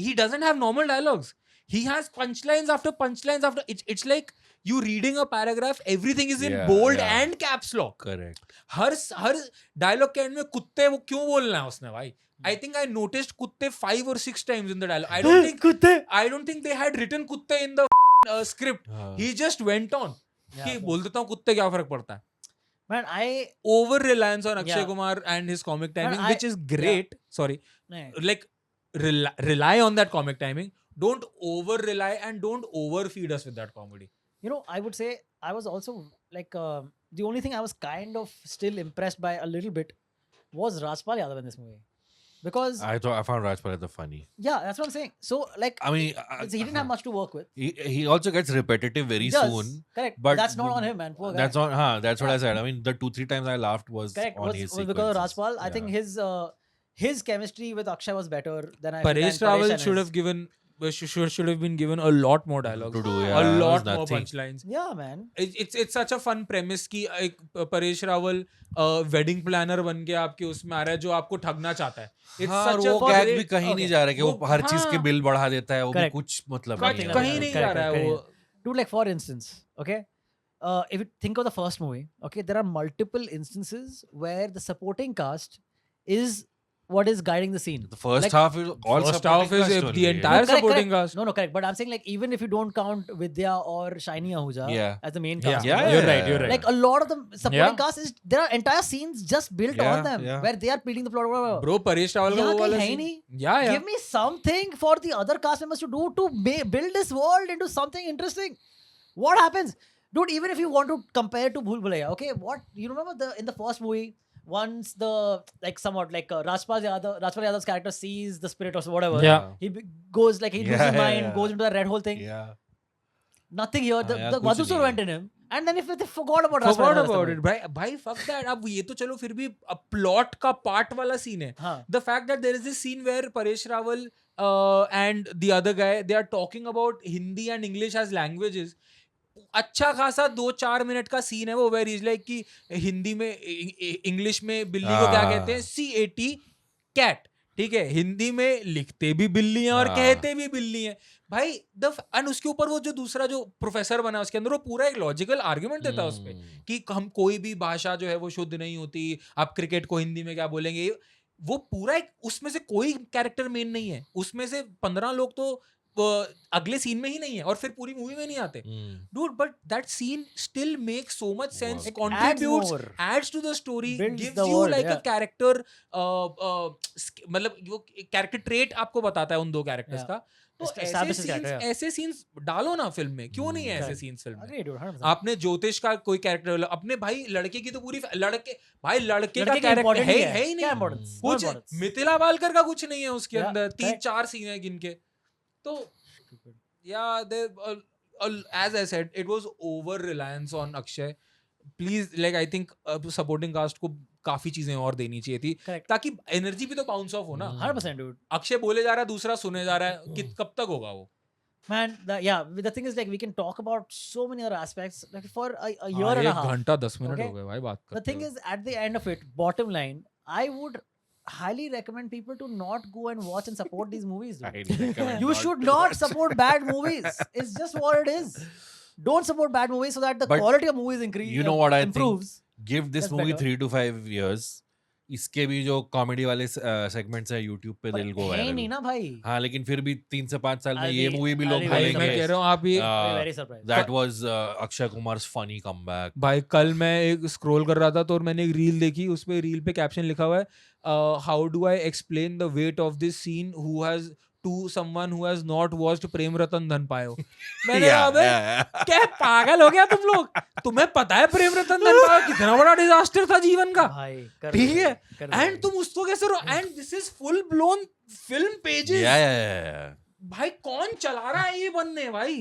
he doesn't have normal dialogues he has punchlines after punchlines after it's like you reading a paragraph everything is in Yeah, bold yeah. and caps lock Correct. हर dialogue के end में कुत्ते वो क्यों बोलना है उसने भाई आई थिंक आई नोटिस्ड कुत्ते 5 or 6 times in the dialogue I don't think they had written कुत्ते in the script. हाँ. He just went on. Yeah, कि बोल देता हूँ कुत्ते क्या फर्क पड़ता है. man, Over reliance on Akshay Yeah. Kumar and his comic timing, I- which is great. Sorry, nahin. like rely on that comic timing. Don't over rely and don't overfeed us with that comedy. You know, I would say I was also like the only thing I was kind of still impressed by a little bit was Rajpal Yadav in this movie, because I found Rajpal Yadav funny. yeah, that's what I'm saying. So like, I mean, he didn't have much to work with. He also gets repetitive very He does, soon. correct, but but that's not on him, man. Poor guy. That's on. That's what I said. I mean, the 2-3 times I laughed was correct. on Was his because of sequences. Rajpal. I think his chemistry with Akshay was better than I. Paresh than Paresh Rawal and should his- have given should have been given a lot more dialogue, To do, a yeah, it was lot more nothing. punchlines. Yeah, man. It's such a fun premise कि एक Paresh Rawal wedding planner बन के आपके उसमें आ रहा है जो आपको ठगना चाहता है. It's हाँ, और such a वो गैग भी great- कहीं नहीं okay. जा रहा कि वो वो- हर चीज के हाँ. बिल बढ़ा देता है वो भी Correct. कुछ मतलब Correct. नहीं है. कहीं नहीं जा रहा है वो. Dude, like for instance, okay, if you think of the first movie, okay, there are multiple instances where the supporting cast is what is guiding the scene. The first Like- half is all First supporting half is cast the only. entire correct, supporting correct. cast. No, correct. But I'm saying like even if you don't count Vidya or Shiny Ahuja Yeah. as the main Yeah, cast, Yeah, you're yeah, right. You're yeah. right. like a lot of the supporting Yeah. cast is there are entire scenes just built Yeah, on them yeah. where they are pleading the plot. Blah, blah, blah. Bro, Paresh Rawal का यहाँ वो कहीं वाला है ही scene. नहीं. Yeah. Give me something for the other cast members to do to build this world into something interesting. What happens, dude? Even if you want to compare to Bhool Bhulaiya, okay, what you remember in the first movie, once the like somewhat like Rajpal Yadav's character sees the spirit or whatever, Yeah. he goes like he loses his Yeah, mind, yeah. goes into the red hole thing. Yeah. Nothing here. The yeah, कुछ Madhusur नहीं went in him, and then if they forgot about Rajpal Forgot Yadav about the it. भाई fuck that. अब ये तो चलो फिर भी plot का पार्ट वाला सीन है. हाँ. The fact that there is this scene where Paresh Rawal and the other guy, they are talking about Hindi and English as languages. अच्छा खासा 2-4 मिनट का सीन है वो वेर इज लाइक कि हिंदी में इंग्लिश में बिल्ली को क्या कहते हैं CAT कैट. ठीक है, हिंदी में लिखते भी बिल्ली हैं और कहते भी बिल्ली हैं भाई. एंड उसके ऊपर वो जो दूसरा जो प्रोफेसर बना उसके अंदर वो पूरा एक लॉजिकल आर्गुमेंट देता है उस पे कि हम कोई भी भाषा जो है वो शुद्ध नहीं होती. आप क्रिकेट को हिंदी में क्या बोलेंगे. वो पूरा एक उसमें से कोई कैरेक्टर मेन नहीं है. उसमें से 15 लोग तो अगले सीन में ही नहीं है और फिर पूरी मूवी में नहीं आते. Dude, but that scene still makes so much sense. It Contributes, more. adds to the story, Builds gives the you world, like a yeah. character. मतलब वो character trait आपको बताता है उन दो characters Yeah. का. तो Establishes character, yeah. ऐसे scenes डालो ना फिल्म में. क्यों नहीं है ऐसे Correct. scenes फिल्म में. Agree, dude, 100%. आपने ज्योतिष का कोई कैरेक्टर अपने भाई लड़के की तो पूरी लड़के का लड़के का कैरेक्टर important है नहीं है ही क्या नहीं. importance? No कुछ importance. मिथिला बालकर का कुछ नहीं है उसके Yeah, अंदर. correct. 3-4 सीन है गिनके. तो yeah, as I said, it was over reliance on Akshay. Please, like I think supporting cast को काफी चीजें और देनी चाहिए थी Correct. ताकि एनर्जी भी तो बाउंस ऑफ हो ना. 100%, dude. अक्षय बोले जा रहा है, दूसरा सुने जा रहा है. कब तक होगा वो. Man, the thing is like we can talk about so many other aspects like for a year and a 1 half. घंटा 10 मिनट Okay. हो गए भाई बात करते The thing हुए. is, at the end of it, bottom line, I would highly recommend people to not go and watch and support these movies. dude. You should not support bad movies. It's just what it is. Don't support bad movies so that the But quality of movies increase. you know what I think? improves. Give this That's movie better. 3 to 5 years. इसके भी जो comedy वाले segments है YouTube पे पर दिल को है ही नहीं वायरल. ना भाई. हाँ, लेकिन फिर भी 3 से 5 साल में I'll ये be- मूवी भी I'll लोग be भाई very मैं कह बोलेंगे. रहा हूँ आप ये Very surprised. That was Akshay Kumar funny comeback. भाई कल मैं एक स्क्रॉल कर रहा था तो और मैंने एक रील देखी. उस पे रील पे कैप्शन लिखा हुआ है how do I explain the weight of this scene who has to someone who has not watched Prem Ratan Dhan Payo. मैंने कहा अबे क्या पागल हो गया तुम लोग. तुम्हें पता है प्रेम रतन धन पायो कितना बड़ा डिजास्टर था जीवन का. भाई कर ठीक दो, है. कर दो एंड भाई. तुम उसको कैसे and this is full blown film pages. Yeah. भाई कौन चला रहा है ये बनने भाई.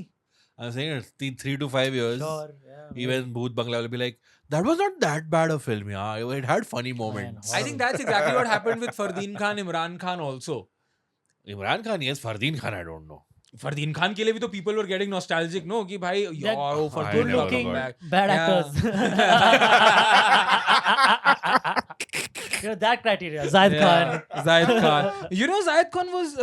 I'm saying it's 3 to 5 years. Sure, yeah, Even Bhoot Bangla will be like, that was not that bad a film, yeah. It had funny moments. I think that's exactly what happened with Fardeen Khan, Imran Khan also. Imran Khan, yes. Fardeen Khan, I don't know. Fardeen Khan के लिए भी तो people were getting nostalgic, no? कि भाई यार वो I Fardeen never looking come got back. bad Yeah. actors. You know that criteria. Zaid Khan. Zaid Khan. You know Zaid Khan was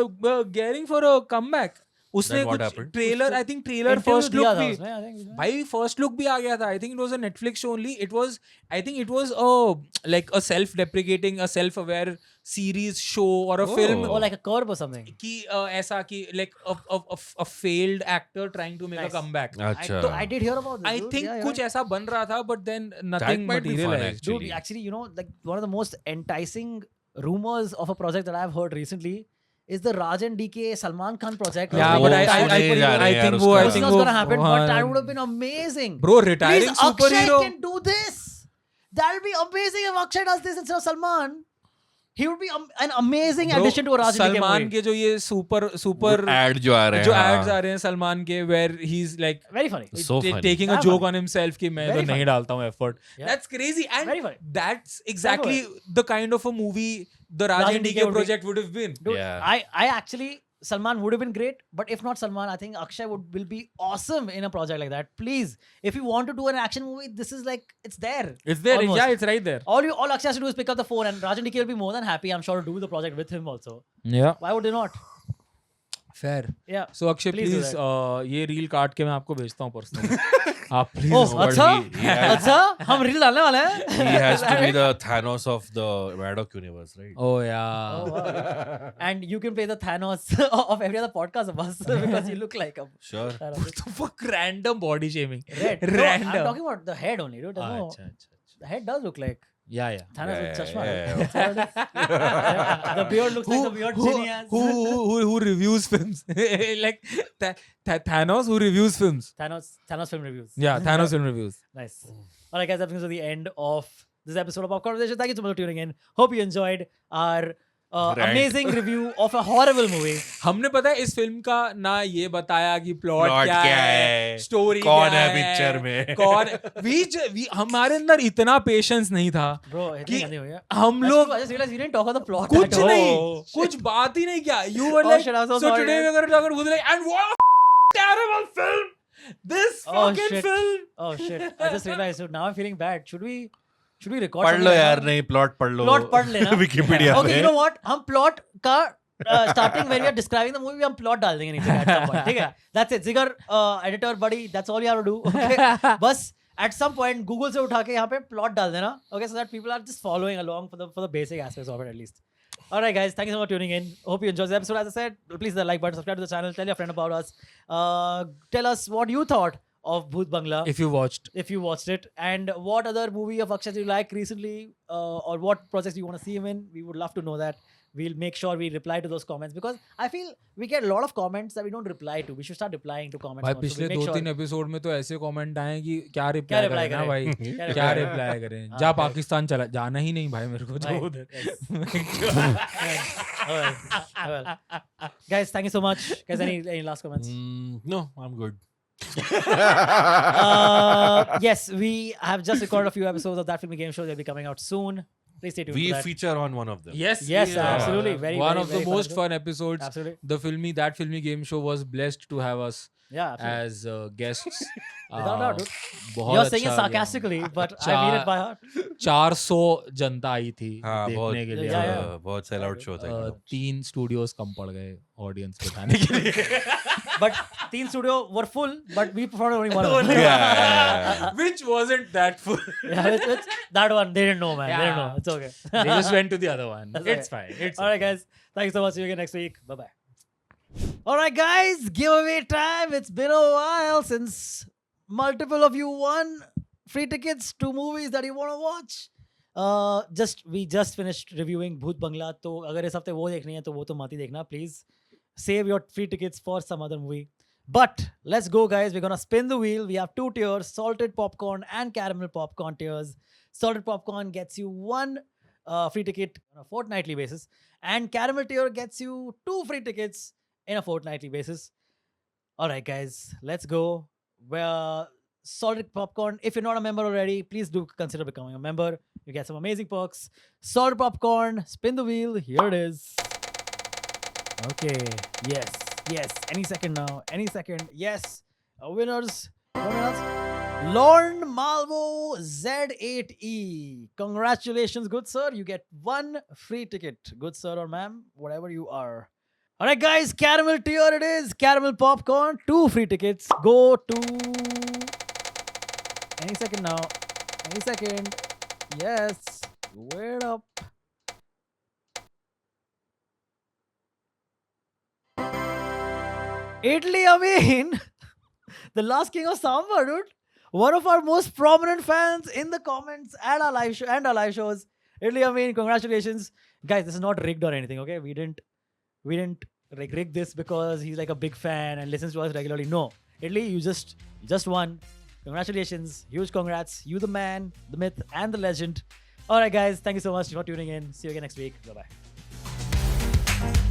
gearing for a comeback. उसने Then what कुछ happened? Trailer I think trailer Interview first दिया look था भी उसमें, I think. भाई first look भी आ गया था I think it was a Netflix show only it was I think it was a like a self deprecating a self aware series show और a Oh. Film Oh, like a curb or something. कि ऐसा कि like a failed actor trying to make a Nice. Comeback अच्छा. So I did hear about this. I dude. Think Yeah, कुछ yeah. ऐसा बन रहा था but then nothing might be fun, materialised actually. Dude, actually, you know, like one of the most enticing rumors of a project that I've heard recently is the Raj and DK Salman Khan project. Yeah, वो but I सुने जा रहे हैं यार think उसका. I This think was वो gonna happen, but that हाँ, would have been amazing. bro retiring Please, Akshay superhero can do this. That'll be amazing if Akshay does this instead of Salman. He would be an amazing Bro, addition to a Raj and DK Salman movie. के जो ये super add जो आ रहे हैं जो हाँ. Ads आ रहे हैं सलमान के where he is like Very funny. So funny. taking a Very joke funny. on himself कि मैं तो Very नहीं funny. डालता हूँ effort. Yeah. That's crazy and Very funny. that's exactly the kind of a movie the Raj and DK would be- project would have been. Dude, Yeah. I actually Salman would have been great, but if not Salman, I think Akshay will be awesome in a project like that. Please, if you want to do an action movie, this is like it's there. It's there. Almost. Yeah, it's right there. All Akshay has to do is pick up the phone, and Rajan DK will be more than happy, I'm sure, to do the project with him also. Yeah. Why would they not? Fair. Yeah. So Akshay, Please do please ये reel काट के मैं आपको भेजता हूँ personally. आप please. Oh, but अच्छा, he has- अच्छा, हम रील डालने वाले हैं. He has to be the Thanos of the Maddox universe, right? Oh yeah. Oh, wow. And you can play the Thanos of every other podcast of us because you look like a Sure. Thanos. What the fuck? Random body shaming. Red. No, Random. I'm talking about the head only, dude. No, अच्छा, अच्छा. the head does look like Yeah, yeah. Thanos with Yeah, chashma. yeah, right? That's what it is. The beard looks like the beard Ginny has. Who reviews films? Like Thanos who reviews films. Thanos film reviews. Yeah, Thanos film reviews. Nice. All right, guys, that brings us to the end of this episode of Pop Conversation. Thank you so much for tuning in. Hope you enjoyed our Rant. amazing review of a horrible movie. हमने पता है इस film का ना ये बताया कि plot Plot क्या क्या है है, स्टोरी कौन क्या है picture में. कौन हमारे अंदर इतना पेशेंस नहीं था Bro, कि इतनी गंदी हुई है. हम That's लोग true. I just realized we didn't talk about the plot. कुछ at all. नहीं कुछ बात ही नहीं किया you were Oh, like shit, I'm so so sorry, today man. we're gonna talk about like and what a terrible film this Oh, fucking shit. film Oh shit! I just realized. So now I'm feeling bad. Should we record? पढ़ something लो right यार now? नहीं plot पढ़ लो. Plot पढ़ लेना. Wikipedia Okay, में. you know what? हम plot का starting when we are describing the movie, हम plot डाल देंगे नीचे at some point. ठीक है? That's it. Zigar, editor buddy, that's all you have to do. Okay? बस at some point Google से उठा के यहाँ पे plot डाल देना. Okay, so that people are just following along for the basic aspects of it at least. All right, guys. Thank you so much for tuning in. Hope you enjoyed the episode. As I said, please hit the like button, subscribe to the channel, tell your friend about us. Tell us what you thought of Bhoot Bangla. if you watched If you watched it, and what other movie of Akshay you like recently, or what projects you want to see him in, we would love to know that. We'll make sure we reply to those comments because I feel we get a lot of comments that we don't reply to. We should start replying to comments. भाई more. So पिछले we'll make 2-3 sure- episode में तो ऐसे comment आए कि क्या क्या reply reply करें ना करें? भाई क्या क्या reply रिप्लाई करें हाँ, जा correct. पाकिस्तान चला जाना ही नहीं भाई मेरे को जो Right, उधर Well, guys, thank you so much. Guys, any last comments? No, I'm good. Yes, we have just recorded a few episodes of That Filmy Game Show. They'll be coming out soon. Please stay tuned We for that. feature on one of them. yes Yes, absolutely. Very, one very, of very the fun most episode. fun episodes Absolutely. That filmy game show was blessed to have us Yeah, absolutely. as guests Without doubt, dude. बहुत You're saying it अच्छा गया। sarcastically, but I mean it by heart. 400 जनता आई थी हाँ बहुत देखने के लिए Yeah, yeah. बहुत सेल आउट शो था एकदम. 3 स्टूडियोज कम पड़ गए ऑडियंस बैठाने के लिए But Teen Studio were full, but we performed only one of them. Yeah. which wasn't that full Yeah, it's that one. They didn't know, man. They didn't know. Yeah. It's okay. they just went to the other one That's it's okay. fine it's All right, guys. Thanks so much. See you again next week. Bye bye. All right, guys. Giveaway time. It's been a while since multiple of you won free tickets to movies that you want to watch. We just finished reviewing Bhoot Bangla. तो अगर इस हफ्ते वो देखनी है तो वो तो मत ही देखना. Please save your free tickets for some other movie. But let's go, guys. We're gonna spin the wheel. We have 2 tiers: salted popcorn and caramel popcorn tiers. Salted popcorn gets you 1 free ticket on a fortnightly basis, and caramel tier gets you 2 free tickets in a fortnightly basis. All right, guys, let's go. Where salted popcorn, if you're not a member already, please do consider becoming a member. You get some amazing perks. Salted popcorn, spin the wheel. Here it is. Okay. Yes. Any second now. Any second. Yes. Winners. Lorne Malvo Z8E. Congratulations, good sir. You get 1 free ticket. Good sir or ma'am, whatever you are. All right, guys, caramel tier it is. Caramel popcorn, 2 free tickets. Go to any second now. Any second. Yes. Wait up. Italy Amin, the last king of Samba, dude. One of our most prominent fans in the comments at our live show and our live shows. Italy Amin, congratulations, guys. This is not rigged or anything, okay? We didn't like rig this because he's like a big fan and listens to us regularly. No, Italy, you just won. Congratulations, huge congrats. You the man, the myth, and the legend. All right, guys, thank you so much for tuning in. See you again next week. Bye bye.